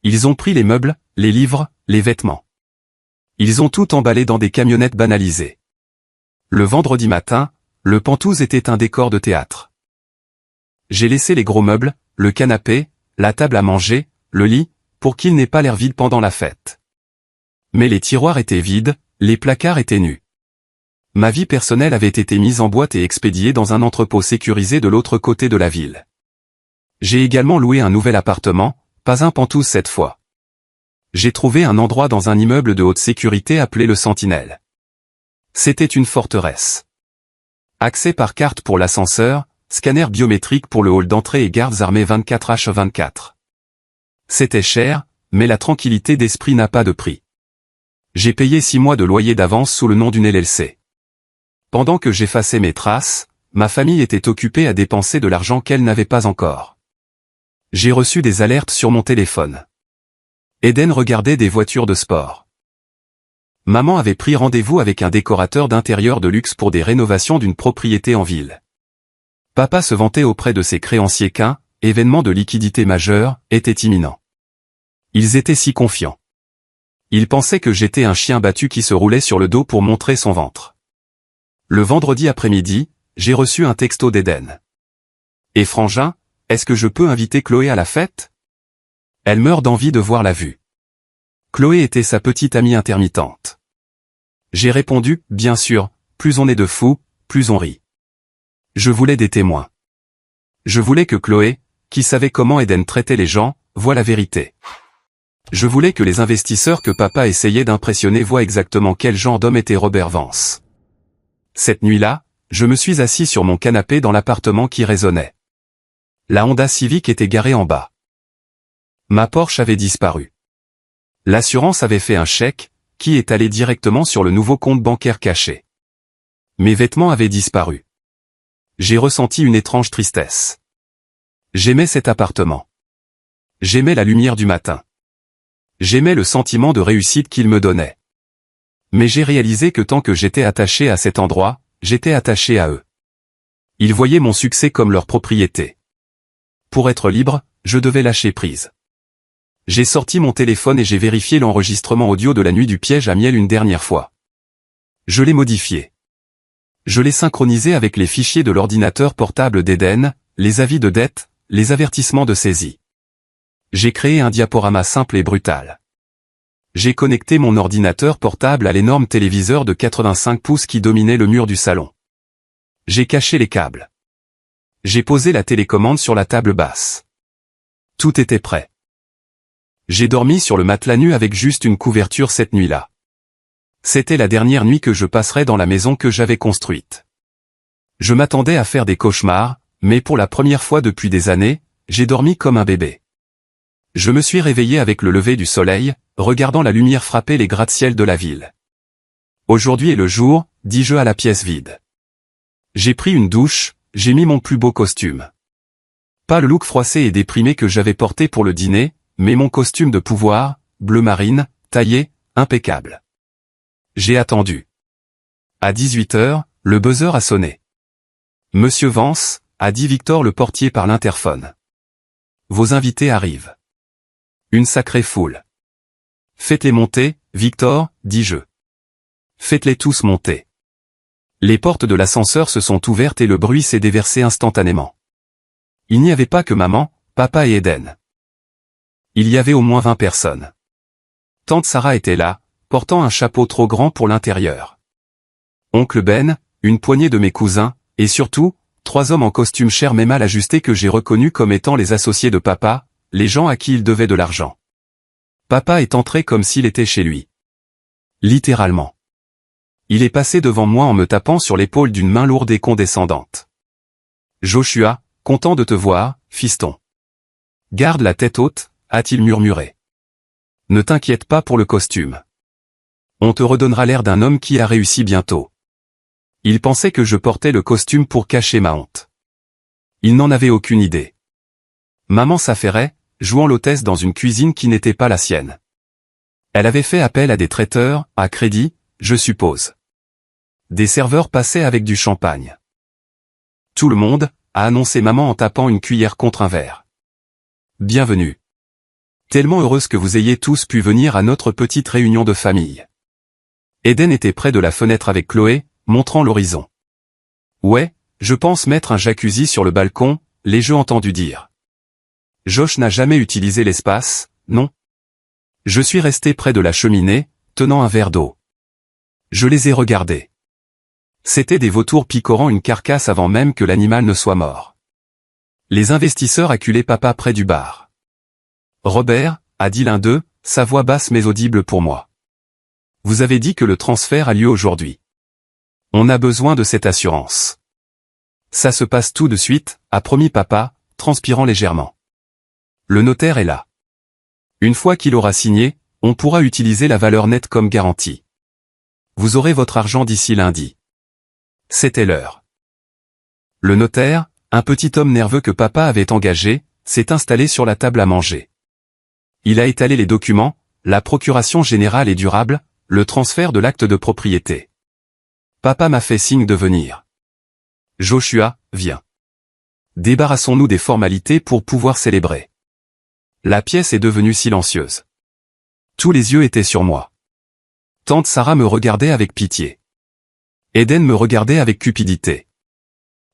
Ils ont pris les meubles, les livres, les vêtements. Ils ont tout emballé dans des camionnettes banalisées. Le vendredi matin, le Penthouse était un décor de théâtre. J'ai laissé les gros meubles, le canapé, la table à manger, le lit, pour qu'il n'ait pas l'air vide pendant la fête. Mais les tiroirs étaient vides, les placards étaient nus. Ma vie personnelle avait été mise en boîte et expédiée dans un entrepôt sécurisé de l'autre côté de la ville. J'ai également loué un nouvel appartement, pas un Penthouse cette fois. J'ai trouvé un endroit dans un immeuble de haute sécurité appelé le Sentinelle. C'était une forteresse. Accès par carte pour l'ascenseur, scanner biométrique pour le hall d'entrée et gardes armés 24h24. C'était cher, mais la tranquillité d'esprit n'a pas de prix. J'ai payé 6 mois de loyer d'avance sous le nom d'une LLC. Pendant que j'effaçais mes traces, ma famille était occupée à dépenser de l'argent qu'elle n'avait pas encore. J'ai reçu des alertes sur mon téléphone. Eden regardait des voitures de sport. Maman avait pris rendez-vous avec un décorateur d'intérieur de luxe pour des rénovations d'une propriété en ville. Papa se vantait auprès de ses créanciers qu'un événement de liquidité majeur était imminent. Ils étaient si confiants. Ils pensaient que j'étais un chien battu qui se roulait sur le dos pour montrer son ventre. Le vendredi après-midi, j'ai reçu un texto d'Eden. « Et frangin, est-ce que je peux inviter Chloé à la fête? Elle meurt d'envie de voir la vue. » Chloé était sa petite amie intermittente. J'ai répondu, bien sûr, plus on est de fous, plus on rit. Je voulais des témoins. Je voulais que Chloé, qui savait comment Eden traitait les gens, voie la vérité. Je voulais que les investisseurs que papa essayait d'impressionner voient exactement quel genre d'homme était Robert Vance. Cette nuit-là, je me suis assis sur mon canapé dans l'appartement qui résonnait. La Honda Civic était garée en bas. Ma Porsche avait disparu. L'assurance avait fait un chèque, qui est allé directement sur le nouveau compte bancaire caché. Mes vêtements avaient disparu. J'ai ressenti une étrange tristesse. J'aimais cet appartement. J'aimais la lumière du matin. J'aimais le sentiment de réussite qu'il me donnait. Mais j'ai réalisé que tant que j'étais attaché à cet endroit, j'étais attaché à eux. Ils voyaient mon succès comme leur propriété. Pour être libre, je devais lâcher prise. J'ai sorti mon téléphone et j'ai vérifié l'enregistrement audio de la nuit du piège à miel une dernière fois. Je l'ai modifié. Je l'ai synchronisé avec les fichiers de l'ordinateur portable d'Eden, les avis de dette, les avertissements de saisie. J'ai créé un diaporama simple et brutal. J'ai connecté mon ordinateur portable à l'énorme téléviseur de 85 pouces qui dominait le mur du salon. J'ai caché les câbles. J'ai posé la télécommande sur la table basse. Tout était prêt. J'ai dormi sur le matelas nu avec juste une couverture cette nuit-là. C'était la dernière nuit que je passerais dans la maison que j'avais construite. Je m'attendais à faire des cauchemars, mais pour la première fois depuis des années, j'ai dormi comme un bébé. Je me suis réveillé avec le lever du soleil, regardant la lumière frapper les gratte-ciel de la ville. Aujourd'hui est le jour, dis-je à la pièce vide. J'ai pris une douche, j'ai mis mon plus beau costume. Pas le look froissé et déprimé que j'avais porté pour le dîner, mais mon costume de pouvoir, bleu marine, taillé, impeccable. J'ai attendu. À 18h, le buzzer a sonné. Monsieur Vance, a dit Victor le portier par l'interphone. Vos invités arrivent. Une sacrée foule. Faites-les monter, Victor, dis-je. Faites-les tous monter. Les portes de l'ascenseur se sont ouvertes et le bruit s'est déversé instantanément. Il n'y avait pas que maman, papa et Eden. Il y avait au moins 20 personnes. Tante Sarah était là, portant un chapeau trop grand pour l'intérieur. Oncle Ben, une poignée de mes cousins, et surtout, 3 hommes en costume cher mais mal ajustés que j'ai reconnus comme étant les associés de papa, les gens à qui il devait de l'argent. Papa est entré comme s'il était chez lui. Littéralement. Il est passé devant moi en me tapant sur l'épaule d'une main lourde et condescendante. Joshua, content de te voir, fiston. Garde la tête haute, a-t-il murmuré. Ne t'inquiète pas pour le costume. On te redonnera l'air d'un homme qui a réussi bientôt. Il pensait que je portais le costume pour cacher ma honte. Il n'en avait aucune idée. Maman s'affairait, jouant l'hôtesse dans une cuisine qui n'était pas la sienne. Elle avait fait appel à des traiteurs, à crédit, je suppose. Des serveurs passaient avec du champagne. Tout le monde, a annoncé maman en tapant une cuillère contre un verre. Bienvenue. Tellement heureuse que vous ayez tous pu venir à notre petite réunion de famille. Eden était près de la fenêtre avec Chloé, montrant l'horizon. Ouais, je pense mettre un jacuzzi sur le balcon, l'ai-je entendu dire. Josh n'a jamais utilisé l'espace, non? Je suis resté près de la cheminée, tenant un verre d'eau. Je les ai regardés. C'étaient des vautours picorant une carcasse avant même que l'animal ne soit mort. Les investisseurs acculaient papa près du bar. Robert, a dit l'un d'eux, sa voix basse mais audible pour moi. Vous avez dit que le transfert a lieu aujourd'hui. On a besoin de cette assurance. Ça se passe tout de suite, a promis papa, transpirant légèrement. Le notaire est là. Une fois qu'il aura signé, on pourra utiliser la valeur nette comme garantie. Vous aurez votre argent d'ici lundi. C'était l'heure. Le notaire, un petit homme nerveux que papa avait engagé, s'est installé sur la table à manger. Il a étalé les documents, la procuration générale et durable, le transfert de l'acte de propriété. Papa m'a fait signe de venir. Joshua, viens. Débarrassons-nous des formalités pour pouvoir célébrer. La pièce est devenue silencieuse. Tous les yeux étaient sur moi. Tante Sarah me regardait avec pitié. Eden me regardait avec cupidité.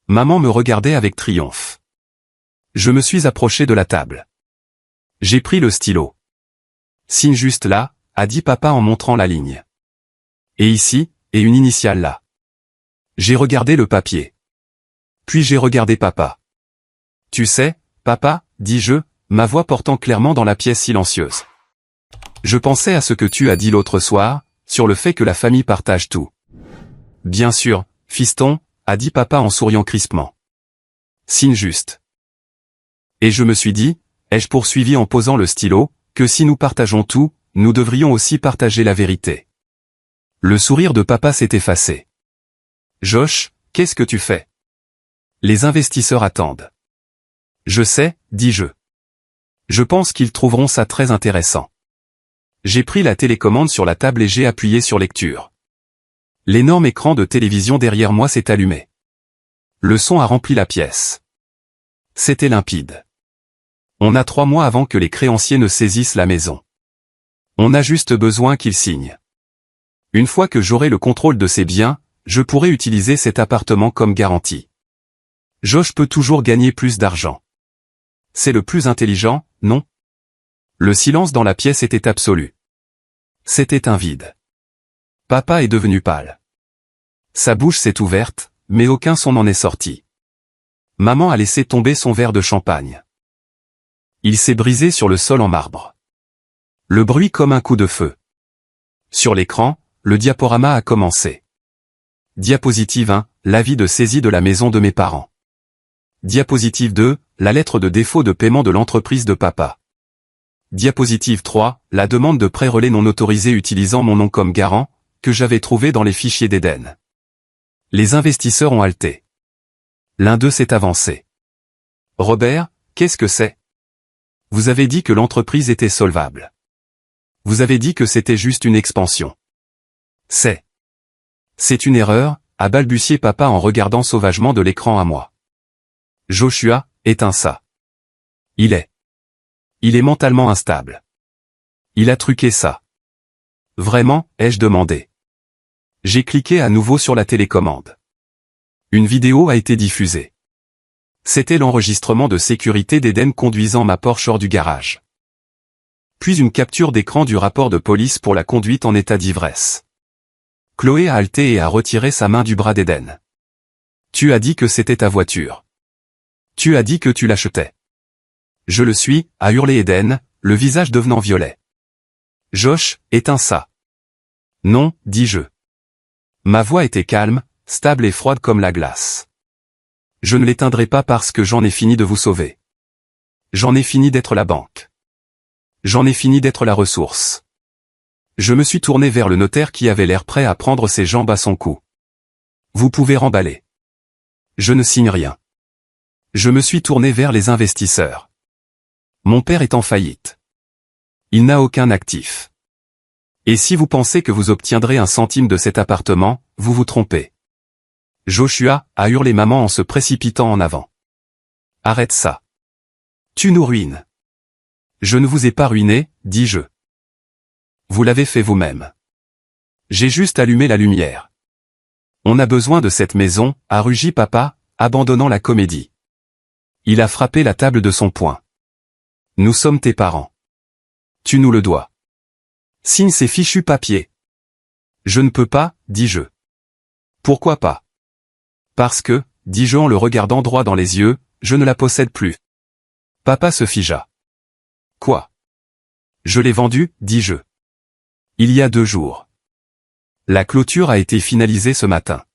Maman me regardait avec triomphe. Je me suis approché de la table. J'ai pris le stylo. Signe juste là, a dit papa en montrant la ligne. Et ici, et une initiale là. J'ai regardé le papier. Puis j'ai regardé papa. Tu sais, papa, dis-je, ma voix portant clairement dans la pièce silencieuse. Je pensais à ce que tu as dit l'autre soir, sur le fait que la famille partage tout. Bien sûr, fiston, a dit papa en souriant crispement. Signe juste. Et je me suis dit, ai-je poursuivi en posant le stylo, que si nous partageons tout, nous devrions aussi partager la vérité. Le sourire de papa s'est effacé. Josh, qu'est-ce que tu fais? Les investisseurs attendent. Je sais, dis-je. Je pense qu'ils trouveront ça très intéressant. J'ai pris la télécommande sur la table et j'ai appuyé sur lecture. L'énorme écran de télévision derrière moi s'est allumé. Le son a rempli la pièce. C'était limpide. On a 3 mois avant que les créanciers ne saisissent la maison. On a juste besoin qu'ils signent. Une fois que j'aurai le contrôle de ces biens, je pourrai utiliser cet appartement comme garantie. Josh peut toujours gagner plus d'argent. C'est le plus intelligent, non? Le silence dans la pièce était absolu. C'était un vide. Papa est devenu pâle. Sa bouche s'est ouverte, mais aucun son n'en est sorti. Maman a laissé tomber son verre de champagne. Il s'est brisé sur le sol en marbre. Le bruit comme un coup de feu. Sur l'écran, le diaporama a commencé. Diapositive 1, l'avis de saisie de la maison de mes parents. Diapositive 2, la lettre de défaut de paiement de l'entreprise de papa. Diapositive 3, la demande de prêt relais non autorisé utilisant mon nom comme garant, que j'avais trouvé dans les fichiers d'Eden. Les investisseurs ont halté. L'un d'eux s'est avancé. Robert, qu'est-ce que c'est? Vous avez dit que l'entreprise était solvable. Vous avez dit que c'était juste une expansion. C'est une erreur, a balbutié papa en regardant sauvagement de l'écran à moi. Joshua, éteins ça. Il est mentalement instable. Il a truqué ça. Vraiment, ai-je demandé. J'ai cliqué à nouveau sur la télécommande. Une vidéo a été diffusée. C'était l'enregistrement de sécurité d'Eden conduisant ma Porsche hors du garage. Puis une capture d'écran du rapport de police pour la conduite en état d'ivresse. Chloé a halté et a retiré sa main du bras d'Eden. Tu as dit que c'était ta voiture. Tu as dit que tu l'achetais. Je le suis, a hurlé Eden, le visage devenant violet. Josh, éteins ça. Non, dis-je. Ma voix était calme, stable et froide comme la glace. Je ne l'éteindrai pas parce que j'en ai fini de vous sauver. J'en ai fini d'être la banque. J'en ai fini d'être la ressource. Je me suis tourné vers le notaire qui avait l'air prêt à prendre ses jambes à son cou. Vous pouvez remballer. Je ne signe rien. Je me suis tourné vers les investisseurs. Mon père est en faillite. Il n'a aucun actif. Et si vous pensez que vous obtiendrez un centime de cet appartement, vous vous trompez. Joshua, a hurlé maman en se précipitant en avant. Arrête ça. Tu nous ruines. Je ne vous ai pas ruiné, dis-je. Vous l'avez fait vous-même. J'ai juste allumé la lumière. On a besoin de cette maison, a rugi papa, abandonnant la comédie. Il a frappé la table de son poing. Nous sommes tes parents. Tu nous le dois. Signe ces fichus papiers. Je ne peux pas, dis-je. Pourquoi pas? Parce que, dis-je en le regardant droit dans les yeux, je ne la possède plus. Papa se figea. Quoi? Je l'ai vendue, dis-je. Il y a 2 jours. La clôture a été finalisée ce matin.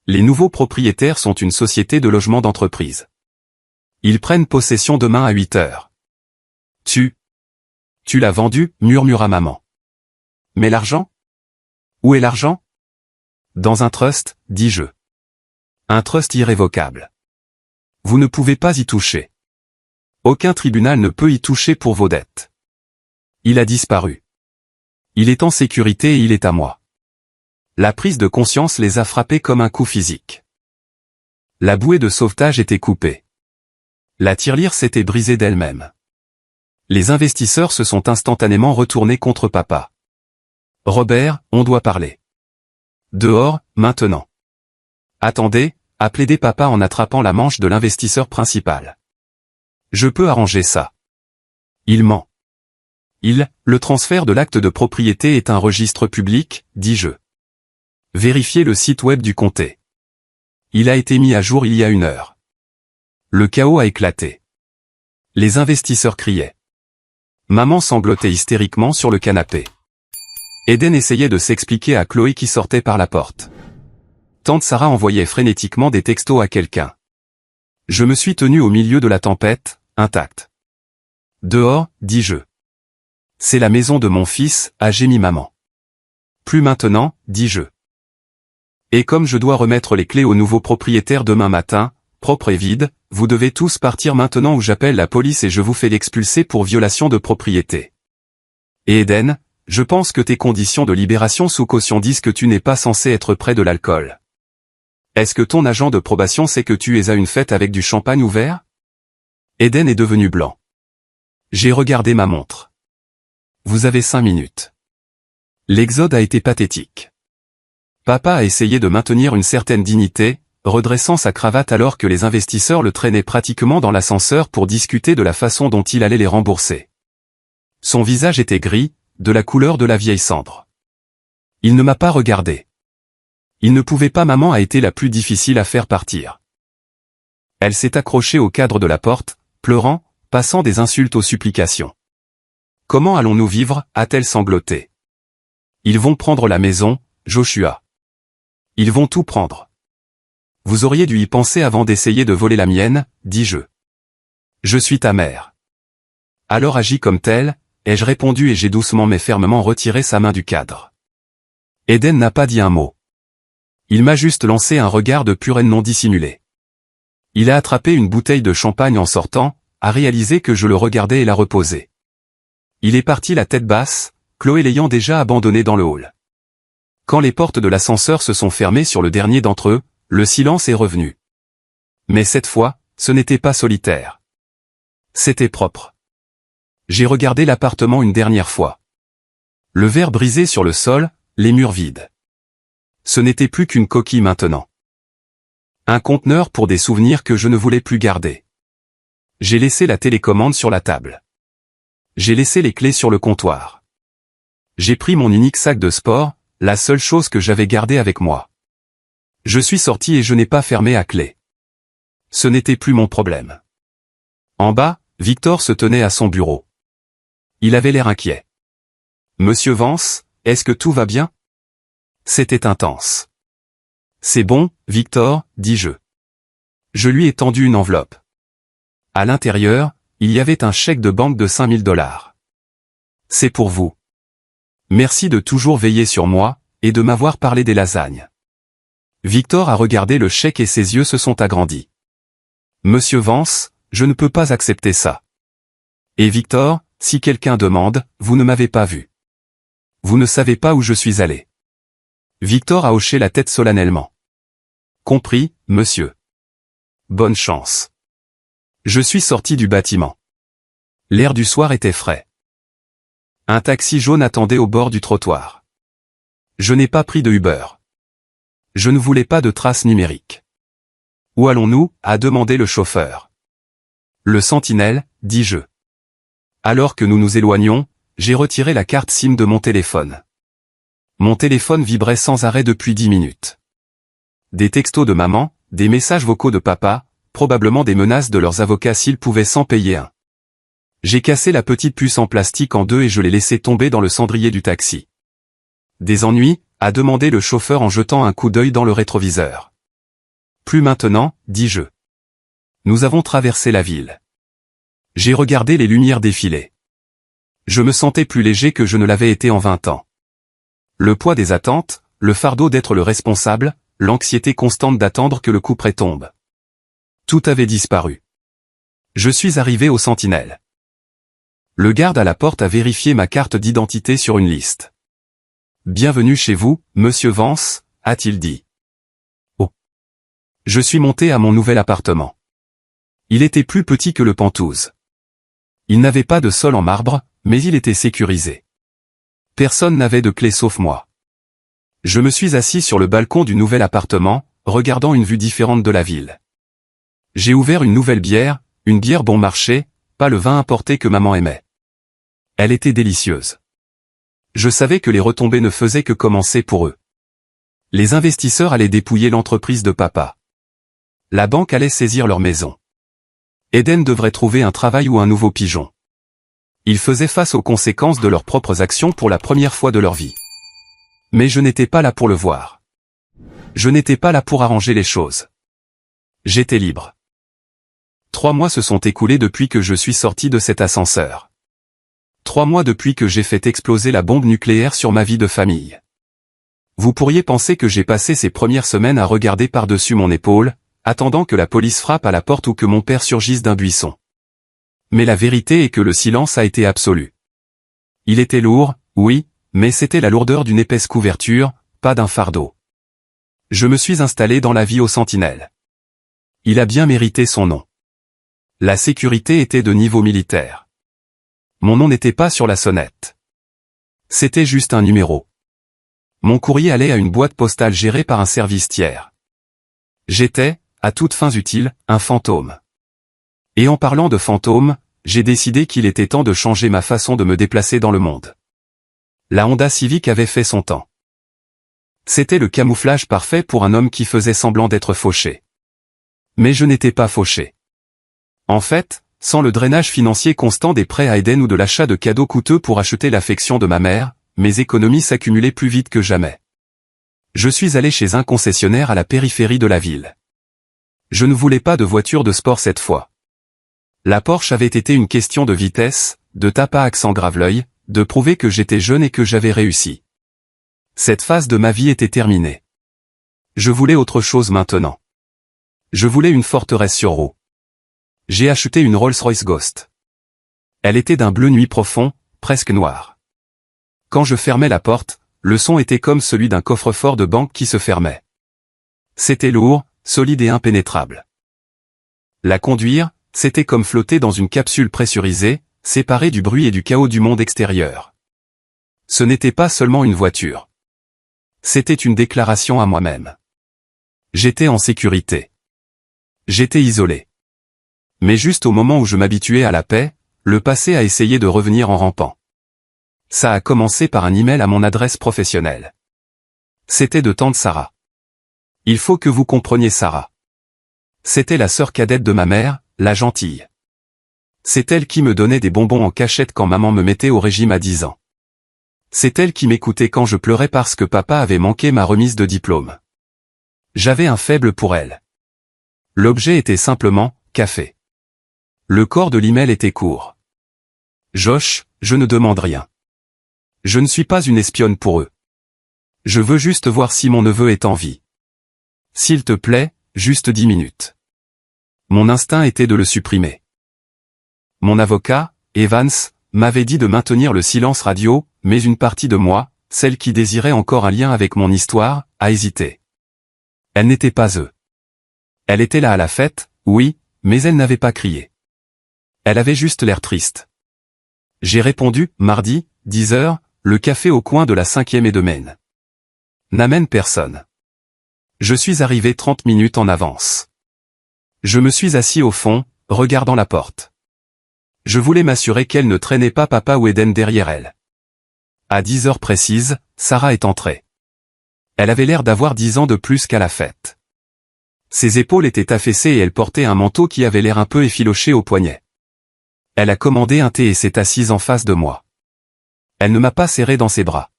Les nouveaux propriétaires sont une société de logement d'entreprise. Ils prennent possession demain à 8 heures. Tu l'as vendue, murmura maman. Mais l'argent? Où est l'argent? Dans un trust, dis-je. Un trust irrévocable. Vous ne pouvez pas y toucher. Aucun tribunal ne peut y toucher pour vos dettes. Il a disparu. Il est en sécurité et il est à moi. La prise de conscience les a frappés comme un coup physique. La bouée de sauvetage était coupée. La tirelire s'était brisée d'elle-même. Les investisseurs se sont instantanément retournés contre papa. Robert, on doit parler. Dehors, maintenant. Attendez, a plaidé papa en attrapant la manche de l'investisseur principal. Je peux arranger ça. Il ment. Le transfert de l'acte de propriété est un registre public, dis-je. Vérifiez le site web du comté. Il a été mis à jour il y a 1 heure. Le chaos a éclaté. Les investisseurs criaient. Maman sanglotait hystériquement sur le canapé. Eden essayait de s'expliquer à Chloé qui sortait par la porte. Tante Sarah envoyait frénétiquement des textos à quelqu'un. Je me suis tenu au milieu de la tempête, intact. Dehors, dis-je. C'est la maison de mon fils, a gémi maman. Plus maintenant, dis-je. Et comme je dois remettre les clés au nouveau propriétaire demain matin, propre et vide, vous devez tous partir maintenant ou j'appelle la police et je vous fais l'expulser pour violation de propriété. Et Eden, je pense que tes conditions de libération sous caution disent que tu n'es pas censé être près de l'alcool. Est-ce que ton agent de probation sait que tu es à une fête avec du champagne ouvert? Eden est devenu blanc. J'ai regardé ma montre. Vous avez 5 minutes. L'exode a été pathétique. Papa a essayé de maintenir une certaine dignité, redressant sa cravate alors que les investisseurs le traînaient pratiquement dans l'ascenseur pour discuter de la façon dont il allait les rembourser. Son visage était gris, de la couleur de la vieille cendre. Il ne m'a pas regardé. Il ne pouvait pas, maman a été la plus difficile à faire partir. Elle s'est accrochée au cadre de la porte, pleurant, passant des insultes aux supplications. Comment allons-nous vivre, a-t-elle sangloté. Ils vont prendre la maison, Joshua. Ils vont tout prendre. Vous auriez dû y penser avant d'essayer de voler la mienne, dis-je. Je suis ta mère. Alors agis comme telle, ai-je répondu et j'ai doucement mais fermement retiré sa main du cadre. Eden n'a pas dit un mot. Il m'a juste lancé un regard de pure haine non dissimulé. Il a attrapé une bouteille de champagne en sortant, a réalisé que je le regardais et l'a reposé. Il est parti la tête basse, Chloé l'ayant déjà abandonné dans le hall. Quand les portes de l'ascenseur se sont fermées sur le dernier d'entre eux, le silence est revenu. Mais cette fois, ce n'était pas solitaire. C'était propre. J'ai regardé l'appartement une dernière fois. Le verre brisé sur le sol, les murs vides. Ce n'était plus qu'une coquille maintenant. Un conteneur pour des souvenirs que je ne voulais plus garder. J'ai laissé la télécommande sur la table. J'ai laissé les clés sur le comptoir. J'ai pris mon unique sac de sport, la seule chose que j'avais gardée avec moi. Je suis sorti et je n'ai pas fermé à clé. Ce n'était plus mon problème. En bas, Victor se tenait à son bureau. Il avait l'air inquiet. Monsieur Vance, est-ce que tout va bien? C'était intense. C'est bon, Victor, dis-je. Je lui ai tendu une enveloppe. À l'intérieur, il y avait un chèque de banque de $5000. C'est pour vous. Merci de toujours veiller sur moi, et de m'avoir parlé des lasagnes. Victor a regardé le chèque et ses yeux se sont agrandis. Monsieur Vance, je ne peux pas accepter ça. Et Victor, si quelqu'un demande, vous ne m'avez pas vu. Vous ne savez pas où je suis allé. Victor a hoché la tête solennellement. Compris, monsieur. Bonne chance. Je suis sorti du bâtiment. L'air du soir était frais. Un taxi jaune attendait au bord du trottoir. Je n'ai pas pris de Uber. Je ne voulais pas de traces numériques. Où allons-nous, a demandé le chauffeur. Le Sentinelle, dis-je. Alors que nous nous éloignions, j'ai retiré la carte SIM de mon téléphone. Mon téléphone vibrait sans arrêt depuis 10 minutes. Des textos de maman, des messages vocaux de papa, probablement des menaces de leurs avocats s'ils pouvaient s'en payer un. J'ai cassé la petite puce en plastique en deux et je l'ai laissée tomber dans le cendrier du taxi. Des ennuis, a demandé le chauffeur en jetant un coup d'œil dans le rétroviseur. Plus maintenant, dis-je. Nous avons traversé la ville. J'ai regardé les lumières défiler. Je me sentais plus léger que je ne l'avais été en 20 ans. Le poids des attentes, le fardeau d'être le responsable, l'anxiété constante d'attendre que le couperet tombe. Tout avait disparu. Je suis arrivé au Sentinelle. Le garde à la porte a vérifié ma carte d'identité sur une liste. Bienvenue chez vous, monsieur Vance, a-t-il dit. Oh. Je suis monté à mon nouvel appartement. Il était plus petit que le Penthouse. Il n'avait pas de sol en marbre, mais il était sécurisé. Personne n'avait de clé sauf moi. Je me suis assis sur le balcon du nouvel appartement, regardant une vue différente de la ville. J'ai ouvert une nouvelle bière, une bière bon marché, pas le vin importé que maman aimait. Elle était délicieuse. Je savais que les retombées ne faisaient que commencer pour eux. Les investisseurs allaient dépouiller l'entreprise de papa. La banque allait saisir leur maison. Eden devrait trouver un travail ou un nouveau pigeon. Ils faisaient face aux conséquences de leurs propres actions pour la première fois de leur vie. Mais je n'étais pas là pour le voir. Je n'étais pas là pour arranger les choses. J'étais libre. 3 mois se sont écoulés depuis que je suis sorti de cet ascenseur. 3 mois depuis que j'ai fait exploser la bombe nucléaire sur ma vie de famille. Vous pourriez penser que j'ai passé ces premières semaines à regarder par-dessus mon épaule, attendant que la police frappe à la porte ou que mon père surgisse d'un buisson. Mais la vérité est que le silence a été absolu. Il était lourd, oui, mais c'était la lourdeur d'une épaisse couverture, pas d'un fardeau. Je me suis installé dans la vie aux sentinelles. Il a bien mérité son nom. La sécurité était de niveau militaire. Mon nom n'était pas sur la sonnette. C'était juste un numéro. Mon courrier allait à une boîte postale gérée par un service tiers. J'étais, à toutes fins utiles, un fantôme. Et en parlant de fantôme, j'ai décidé qu'il était temps de changer ma façon de me déplacer dans le monde. La Honda Civic avait fait son temps. C'était le camouflage parfait pour un homme qui faisait semblant d'être fauché. Mais je n'étais pas fauché. En fait, sans le drainage financier constant des prêts à Eden ou de l'achat de cadeaux coûteux pour acheter l'affection de ma mère, mes économies s'accumulaient plus vite que jamais. Je suis allé chez un concessionnaire à la périphérie de la ville. Je ne voulais pas de voiture de sport cette fois. La Porsche avait été une question de vitesse, de tape à accent grave-l'œil, de prouver que j'étais jeune et que j'avais réussi. Cette phase de ma vie était terminée. Je voulais autre chose maintenant. Je voulais une forteresse sur roues. J'ai acheté une Rolls-Royce Ghost. Elle était d'un bleu nuit profond, presque noir. Quand je fermais la porte, le son était comme celui d'un coffre-fort de banque qui se fermait. C'était lourd, solide et impénétrable. La conduire, c'était comme flotter dans une capsule pressurisée, séparée du bruit et du chaos du monde extérieur. Ce n'était pas seulement une voiture. C'était une déclaration à moi-même. J'étais en sécurité. J'étais isolé. Mais juste au moment où je m'habituais à la paix, le passé a essayé de revenir en rampant. Ça a commencé par un email à mon adresse professionnelle. C'était de tante Sarah. Il faut que vous compreniez Sarah. C'était la sœur cadette de ma mère, la gentille. C'est elle qui me donnait des bonbons en cachette quand maman me mettait au régime à 10 ans. C'est elle qui m'écoutait quand je pleurais parce que papa avait manqué ma remise de diplôme. J'avais un faible pour elle. L'objet était simplement « café ». Le corps de l'email était court. Josh, je ne demande rien. Je ne suis pas une espionne pour eux. Je veux juste voir si mon neveu est en vie. S'il te plaît, juste 10 minutes. Mon instinct était de le supprimer. Mon avocat, Evans, m'avait dit de maintenir le silence radio, mais une partie de moi, celle qui désirait encore un lien avec mon histoire, a hésité. Elle n'était pas eux. Elle était là à la fête, oui, mais elle n'avait pas crié. Elle avait juste l'air triste. J'ai répondu, mardi, 10 heures, le café au coin de la 5e et de Maine. N'amène personne. Je suis arrivé 30 minutes en avance. Je me suis assis au fond, regardant la porte. Je voulais m'assurer qu'elle ne traînait pas papa ou Eden derrière elle. À 10 heures précises, Sarah est entrée. Elle avait l'air d'avoir 10 ans de plus qu'à la fête. Ses épaules étaient affaissées et elle portait un manteau qui avait l'air un peu effiloché au poignet. Elle a commandé un thé et s'est assise en face de moi. Elle ne m'a pas serré dans ses bras.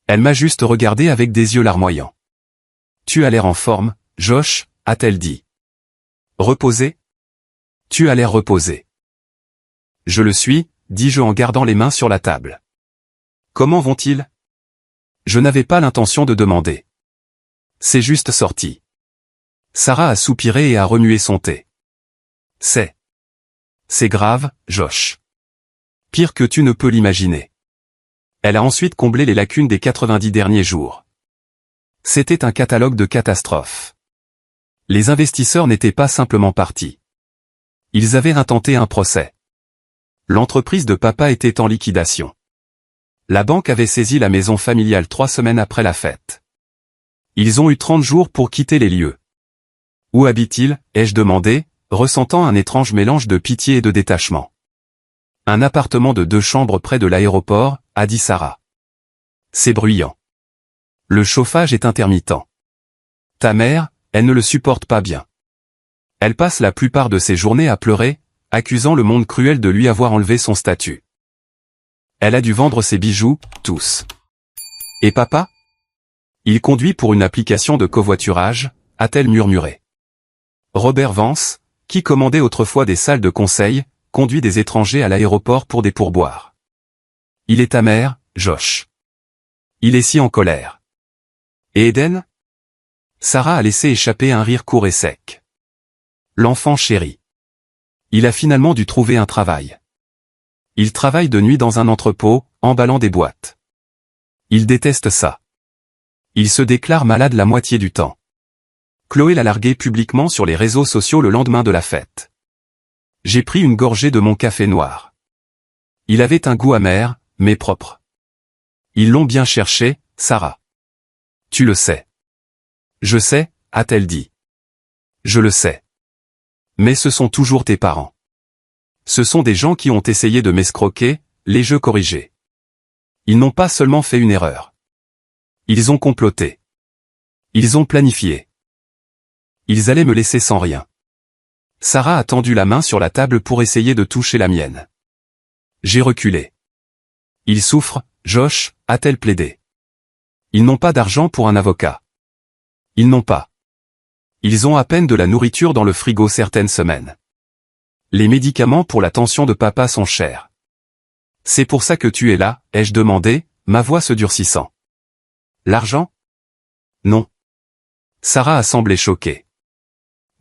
Elle m'a juste regardé avec des yeux larmoyants. « Tu as l'air en forme, Josh », a-t-elle dit. « Reposé ? Tu as l'air reposé. » « Je le suis », dis-je en gardant les mains sur la table. « Comment vont-ils » Je n'avais pas l'intention de demander. C'est juste sorti. Sarah a soupiré et a remué son thé. « C'est grave, Josh. Pire que tu ne peux l'imaginer. » Elle a ensuite comblé les lacunes des 90 derniers jours. C'était un catalogue de catastrophes. Les investisseurs n'étaient pas simplement partis. Ils avaient intenté un procès. L'entreprise de papa était en liquidation. La banque avait saisi la maison familiale 3 semaines après la fête. Ils ont eu 30 jours pour quitter les lieux. Où habite-t-il, ai-je demandé, ressentant un étrange mélange de pitié et de détachement. Un appartement de 2 chambres près de l'aéroport, a dit Sarah. C'est bruyant. Le chauffage est intermittent. Ta mère, elle ne le supporte pas bien. Elle passe la plupart de ses journées à pleurer, accusant le monde cruel de lui avoir enlevé son statut. Elle a dû vendre ses bijoux, tous. Et papa? Il conduit pour une application de covoiturage, a-t-elle murmuré. Robert Vance, qui commandait autrefois des salles de conseil, conduit des étrangers à l'aéroport pour des pourboires. Il est amer, Josh. Il est si en colère. Et Eden? Sarah a laissé échapper un rire court et sec. L'enfant chéri. Il a finalement dû trouver un travail. Il travaille de nuit dans un entrepôt, emballant des boîtes. Il déteste ça. Il se déclare malade la moitié du temps. Chloé l'a largué publiquement sur les réseaux sociaux le lendemain de la fête. J'ai pris une gorgée de mon café noir. Il avait un goût amer, mais propre. Ils l'ont bien cherché, Sarah. Tu le sais. Je sais, a-t-elle dit. Je le sais. Mais ce sont toujours tes parents. Ce sont des gens qui ont essayé de m'escroquer, les jeux corrigés. Ils n'ont pas seulement fait une erreur. Ils ont comploté. Ils ont planifié. Ils allaient me laisser sans rien. Sarah a tendu la main sur la table pour essayer de toucher la mienne. J'ai reculé. Ils souffrent, Josh, a-t-elle plaidé. Ils n'ont pas d'argent pour un avocat. Ils n'ont pas. Ils ont à peine de la nourriture dans le frigo certaines semaines. Les médicaments pour la tension de papa sont chers. C'est pour ça que tu es là, ai-je demandé, ma voix se durcissant. L'argent? Non. Sarah a semblé choquée.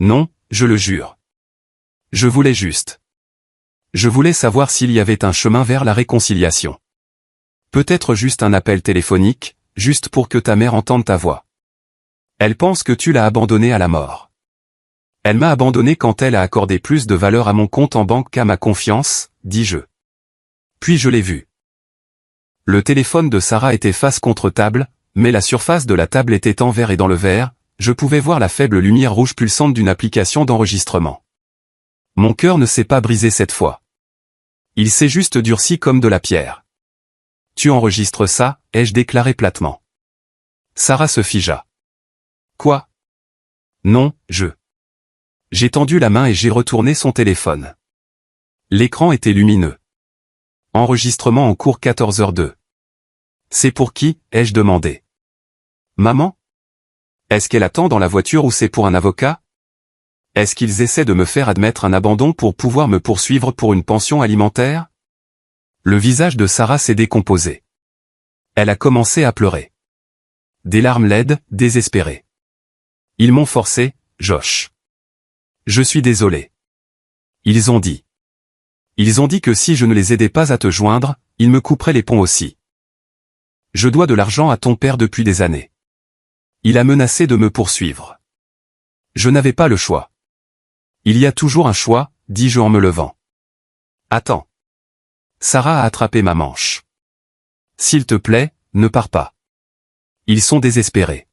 Non, je le jure. Je voulais juste. Je voulais savoir s'il y avait un chemin vers la réconciliation. Peut-être juste un appel téléphonique, juste pour que ta mère entende ta voix. Elle pense que tu l'as abandonnée à la mort. Elle m'a abandonné quand elle a accordé plus de valeur à mon compte en banque qu'à ma confiance, dis-je. Puis je l'ai vu. Le téléphone de Sarah était face contre table, mais la surface de la table était en verre et dans le verre, je pouvais voir la faible lumière rouge pulsante d'une application d'enregistrement. Mon cœur ne s'est pas brisé cette fois. Il s'est juste durci comme de la pierre. Tu enregistres ça, ai-je déclaré platement. Sarah se figea. Quoi? Non, J'ai tendu la main et j'ai retourné son téléphone. L'écran était lumineux. Enregistrement en cours 14h02. C'est pour qui, ai-je demandé. Maman? Est-ce qu'elle attend dans la voiture ou c'est pour un avocat? Est-ce qu'ils essaient de me faire admettre un abandon pour pouvoir me poursuivre pour une pension alimentaire? Le visage de Sarah s'est décomposé. Elle a commencé à pleurer. Des larmes laides, désespérées. Ils m'ont forcé, Josh. Je suis désolé. Ils ont dit. Ils ont dit que si je ne les aidais pas à te joindre, ils me couperaient les ponts aussi. Je dois de l'argent à ton père depuis des années. Il a menacé de me poursuivre. Je n'avais pas le choix. Il y a toujours un choix, dis-je en me levant. Attends. Sarah a attrapé ma manche. S'il te plaît, ne pars pas. Ils sont désespérés.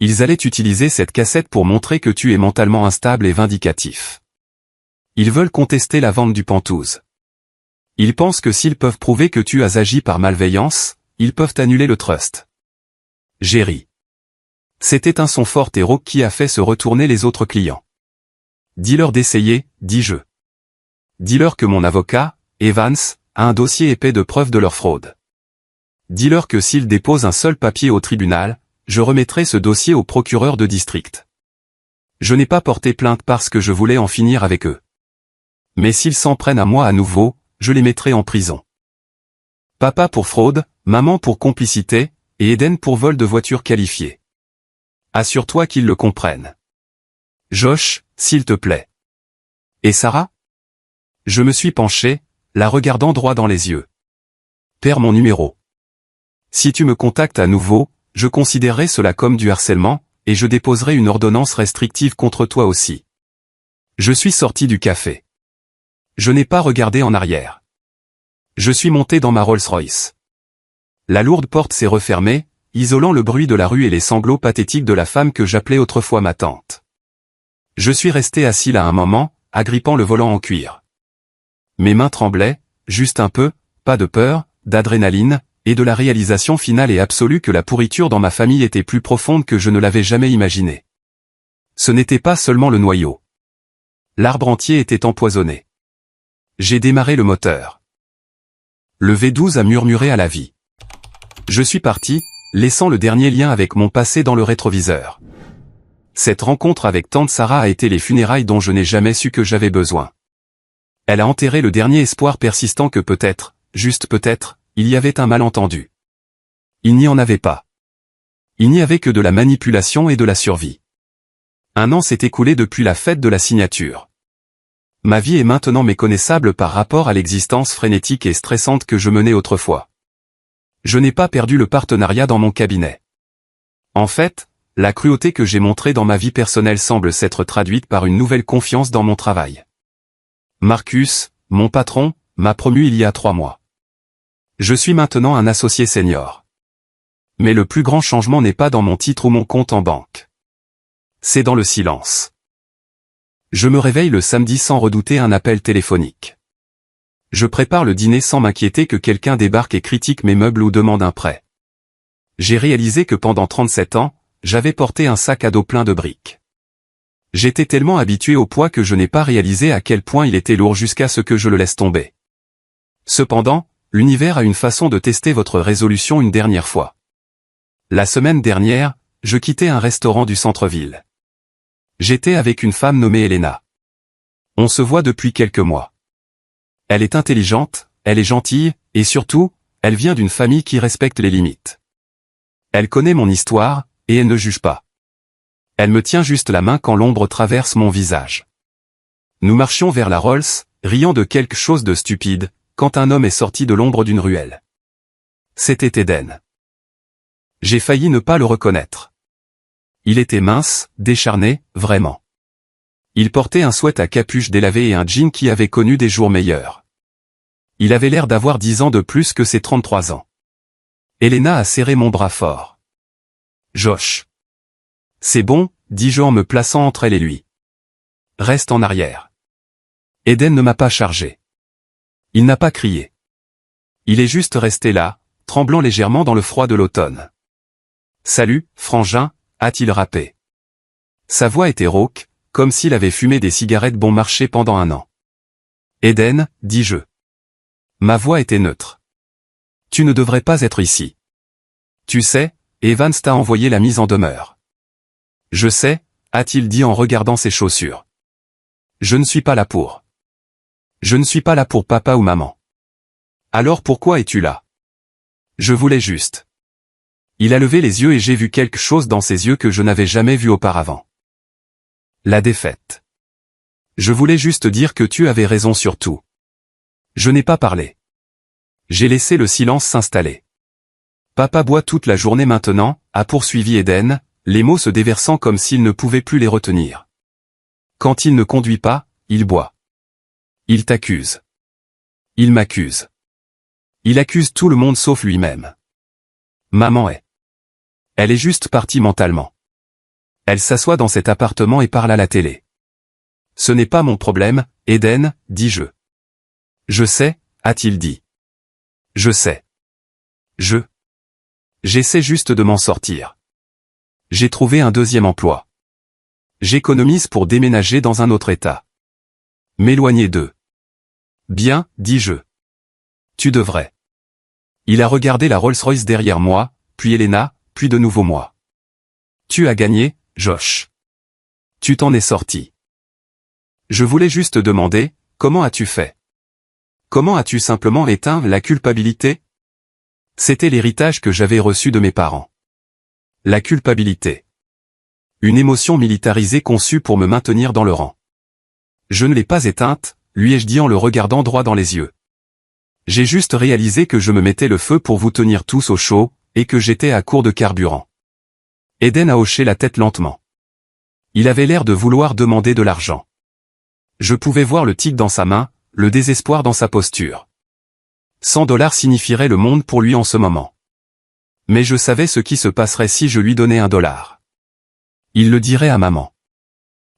Ils allaient utiliser cette cassette pour montrer que tu es mentalement instable et vindicatif. Ils veulent contester la vente du Penthouse. Ils pensent que s'ils peuvent prouver que tu as agi par malveillance, ils peuvent annuler le trust. J'ai ri. C'était un son fort et rauque qui a fait se retourner les autres clients. Dis-leur d'essayer, dis-je. Dis-leur que mon avocat, Evans, a un dossier épais de preuves de leur fraude. Dis-leur que s'ils déposent un seul papier au tribunal, je remettrai ce dossier au procureur de district. Je n'ai pas porté plainte parce que je voulais en finir avec eux. Mais s'ils s'en prennent à moi à nouveau, je les mettrai en prison. Papa pour fraude, maman pour complicité, et Eden pour vol de voiture qualifiée. Assure-toi qu'ils le comprennent. Josh, s'il te plaît. Et Sarah? Je me suis penché, la regardant droit dans les yeux. Perds mon numéro. Si tu me contactes à nouveau, je considérerai cela comme du harcèlement, et je déposerai une ordonnance restrictive contre toi aussi. Je suis sorti du café. Je n'ai pas regardé en arrière. Je suis monté dans ma Rolls-Royce. La lourde porte s'est refermée, isolant le bruit de la rue et les sanglots pathétiques de la femme que j'appelais autrefois ma tante. Je suis resté assis là un moment, agrippant le volant en cuir. Mes mains tremblaient, juste un peu, pas de peur, d'adrénaline, et de la réalisation finale et absolue que la pourriture dans ma famille était plus profonde que je ne l'avais jamais imaginé. Ce n'était pas seulement le noyau. L'arbre entier était empoisonné. J'ai démarré le moteur. Le V12 a murmuré à la vie. Je suis parti, laissant le dernier lien avec mon passé dans le rétroviseur. Cette rencontre avec tante Sarah a été les funérailles dont je n'ai jamais su que j'avais besoin. Elle a enterré le dernier espoir persistant que peut-être, juste peut-être, il y avait un malentendu. Il n'y en avait pas. Il n'y avait que de la manipulation et de la survie. 1 an s'est écoulé depuis la fête de la signature. Ma vie est maintenant méconnaissable par rapport à l'existence frénétique et stressante que je menais autrefois. Je n'ai pas perdu le partenariat dans mon cabinet. En fait, la cruauté que j'ai montrée dans ma vie personnelle semble s'être traduite par une nouvelle confiance dans mon travail. Marcus, mon patron, m'a promu il y a 3 mois. Je suis maintenant un associé senior. Mais le plus grand changement n'est pas dans mon titre ou mon compte en banque. C'est dans le silence. Je me réveille le samedi sans redouter un appel téléphonique. Je prépare le dîner sans m'inquiéter que quelqu'un débarque et critique mes meubles ou demande un prêt. J'ai réalisé que pendant 37 ans, j'avais porté un sac à dos plein de briques. J'étais tellement habitué au poids que je n'ai pas réalisé à quel point il était lourd jusqu'à ce que je le laisse tomber. Cependant, l'univers a une façon de tester votre résolution une dernière fois. La semaine dernière, je quittais un restaurant du centre-ville. J'étais avec une femme nommée Elena. On se voit depuis quelques mois. Elle est intelligente, elle est gentille, et surtout, elle vient d'une famille qui respecte les limites. Elle connaît mon histoire, et elle ne juge pas. Elle me tient juste la main quand l'ombre traverse mon visage. Nous marchions vers la Rolls, riant de quelque chose de stupide, quand un homme est sorti de l'ombre d'une ruelle. C'était Eden. J'ai failli ne pas le reconnaître. Il était mince, décharné, vraiment. Il portait un sweat à capuche délavé et un jean qui avait connu des jours meilleurs. Il avait l'air d'avoir 10 ans de plus que ses 33 ans. Elena a serré mon bras fort. Josh. C'est bon, dis-je en me plaçant entre elle et lui. Reste en arrière. Eden ne m'a pas chargé. Il n'a pas crié. Il est juste resté là, tremblant légèrement dans le froid de l'automne. Salut, frangin, a-t-il rappé. Sa voix était rauque, comme s'il avait fumé des cigarettes bon marché pendant 1 an. Eden, dis-je. Ma voix était neutre. Tu ne devrais pas être ici. Tu sais, Evans t'a envoyé la mise en demeure. Je sais, a-t-il dit en regardant ses chaussures. Je ne suis pas là pour. Je ne suis pas là pour papa ou maman. Alors pourquoi es-tu là? Je voulais juste. Il a levé les yeux et j'ai vu quelque chose dans ses yeux que je n'avais jamais vu auparavant. La défaite. Je voulais juste dire que tu avais raison sur tout. Je n'ai pas parlé. J'ai laissé le silence s'installer. Papa boit toute la journée maintenant, a poursuivi Eden, les mots se déversant comme s'il ne pouvait plus les retenir. Quand il ne conduit pas, il boit. Il t'accuse. Il m'accuse. Il accuse tout le monde sauf lui-même. Maman est. Elle est juste partie mentalement. Elle s'assoit dans cet appartement et parle à la télé. Ce n'est pas mon problème, Eden, dis-je. Je sais, a-t-il dit. Je sais. J'essaie juste de m'en sortir. J'ai trouvé un 2e emploi. J'économise pour déménager dans un autre état. M'éloigner d'eux. Bien, dis-je. Tu devrais. Il a regardé la Rolls-Royce derrière moi, puis Elena, puis de nouveau moi. Tu as gagné, Josh. Tu t'en es sorti. Je voulais juste demander, comment as-tu fait? Comment as-tu simplement éteint la culpabilité? C'était l'héritage que j'avais reçu de mes parents. La culpabilité. Une émotion militarisée conçue pour me maintenir dans le rang. Je ne l'ai pas éteinte, lui ai-je dit en le regardant droit dans les yeux. J'ai juste réalisé que je me mettais le feu pour vous tenir tous au chaud, et que j'étais à court de carburant. Eden a hoché la tête lentement. Il avait l'air de vouloir demander de l'argent. Je pouvais voir le tic dans sa main, le désespoir dans sa posture. 100 $ signifierait le monde pour lui en ce moment. Mais je savais ce qui se passerait si je lui donnais $1. Il le dirait à maman.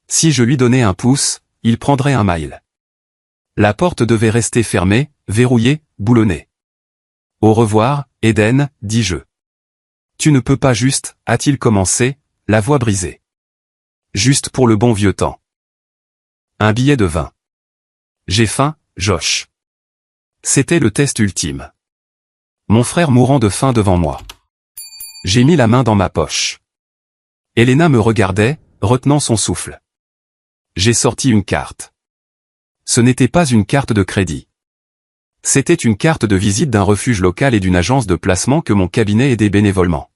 Si je lui donnais un pouce, il prendrait un mile. La porte devait rester fermée, verrouillée, boulonnée. Au revoir, Eden, dis-je. Tu ne peux pas juste, a-t-il commencé, la voix brisée. Juste pour le bon vieux temps. Un billet de 20. J'ai faim, Josh. C'était le test ultime. Mon frère mourant de faim devant moi. J'ai mis la main dans ma poche. Elena me regardait, retenant son souffle. J'ai sorti une carte. Ce n'était pas une carte de crédit. C'était une carte de visite d'un refuge local et d'une agence de placement que mon cabinet aidait bénévolement.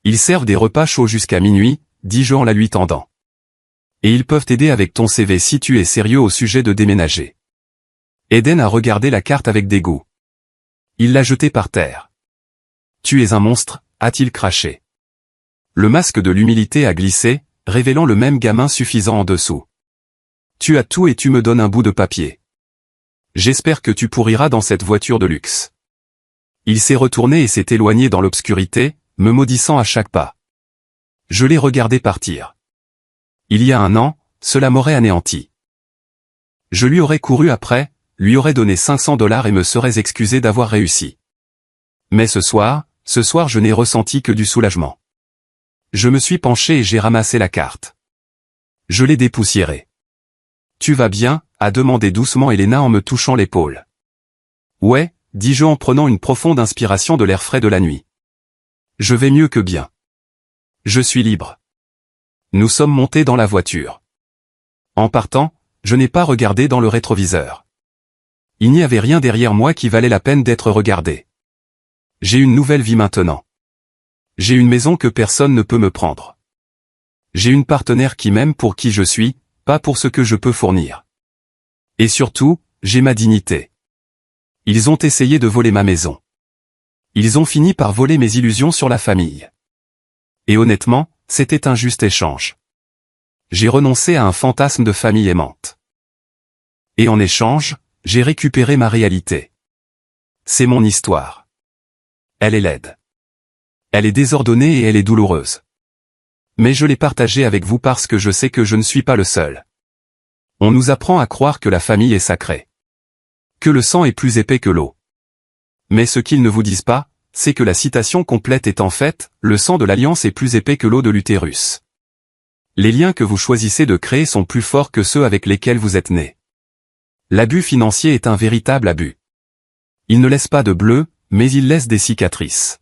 Ils servent des repas chauds jusqu'à minuit, dit Joe en la lui tendant. Et ils peuvent t'aider avec ton CV si tu es sérieux au sujet de déménager. Eden a regardé la carte avec dégoût. Il l'a jetée par terre. Tu es un monstre, a-t-il craché. Le masque de l'humilité a glissé, révélant le même gamin suffisant en dessous. Tu as tout et tu me donnes un bout de papier. J'espère que tu pourriras dans cette voiture de luxe. Il s'est retourné et s'est éloigné dans l'obscurité, me maudissant à chaque pas. Je l'ai regardé partir. Il y a un an, cela m'aurait anéanti. Je lui aurais couru après, lui aurais donné $500 et me serais excusé d'avoir réussi. Mais ce soir je n'ai ressenti que du soulagement. Je me suis penché et j'ai ramassé la carte. Je l'ai dépoussiérée. Tu vas bien, a demandé doucement Elena en me touchant l'épaule. Ouais, dis-je en prenant une profonde inspiration de l'air frais de la nuit. Je vais mieux que bien. Je suis libre. Nous sommes montés dans la voiture. En partant, je n'ai pas regardé dans le rétroviseur. Il n'y avait rien derrière moi qui valait la peine d'être regardé. J'ai une nouvelle vie maintenant. J'ai une maison que personne ne peut me prendre. J'ai une partenaire qui m'aime pour qui je suis, pas pour ce que je peux fournir. Et surtout, j'ai ma dignité. Ils ont essayé de voler ma maison. Ils ont fini par voler mes illusions sur la famille. Et honnêtement, c'était un juste échange. J'ai renoncé à un fantasme de famille aimante. Et en échange, j'ai récupéré ma réalité. C'est mon histoire. Elle est laide. Elle est désordonnée et elle est douloureuse. Mais je l'ai partagée avec vous parce que je sais que je ne suis pas le seul. On nous apprend à croire que la famille est sacrée. Que le sang est plus épais que l'eau. Mais ce qu'ils ne vous disent pas, c'est que la citation complète est en fait, le sang de l'alliance est plus épais que l'eau de l'utérus. Les liens que vous choisissez de créer sont plus forts que ceux avec lesquels vous êtes nés. L'abus financier est un véritable abus. Il ne laisse pas de bleu, mais il laisse des cicatrices.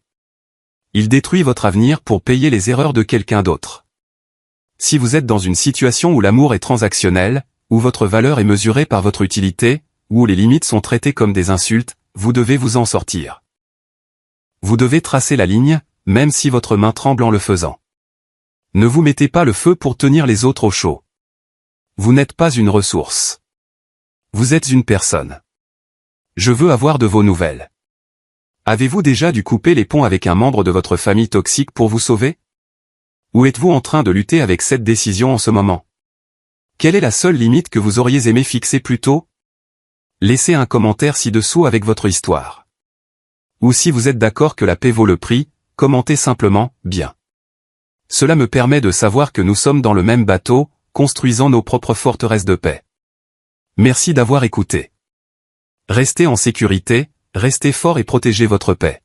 Il détruit votre avenir pour payer les erreurs de quelqu'un d'autre. Si vous êtes dans une situation où l'amour est transactionnel, où votre valeur est mesurée par votre utilité, où les limites sont traitées comme des insultes, vous devez vous en sortir. Vous devez tracer la ligne, même si votre main tremble en le faisant. Ne vous mettez pas le feu pour tenir les autres au chaud. Vous n'êtes pas une ressource. Vous êtes une personne. Je veux avoir de vos nouvelles. Avez-vous déjà dû couper les ponts avec un membre de votre famille toxique pour vous sauver? Ou êtes-vous en train de lutter avec cette décision en ce moment? Quelle est la seule limite que vous auriez aimé fixer plus tôt? Laissez un commentaire ci-dessous avec votre histoire. Ou si vous êtes d'accord que la paix vaut le prix, commentez simplement « bien ». Cela me permet de savoir que nous sommes dans le même bateau, construisant nos propres forteresses de paix. Merci d'avoir écouté. Restez en sécurité, restez fort et protégez votre paix.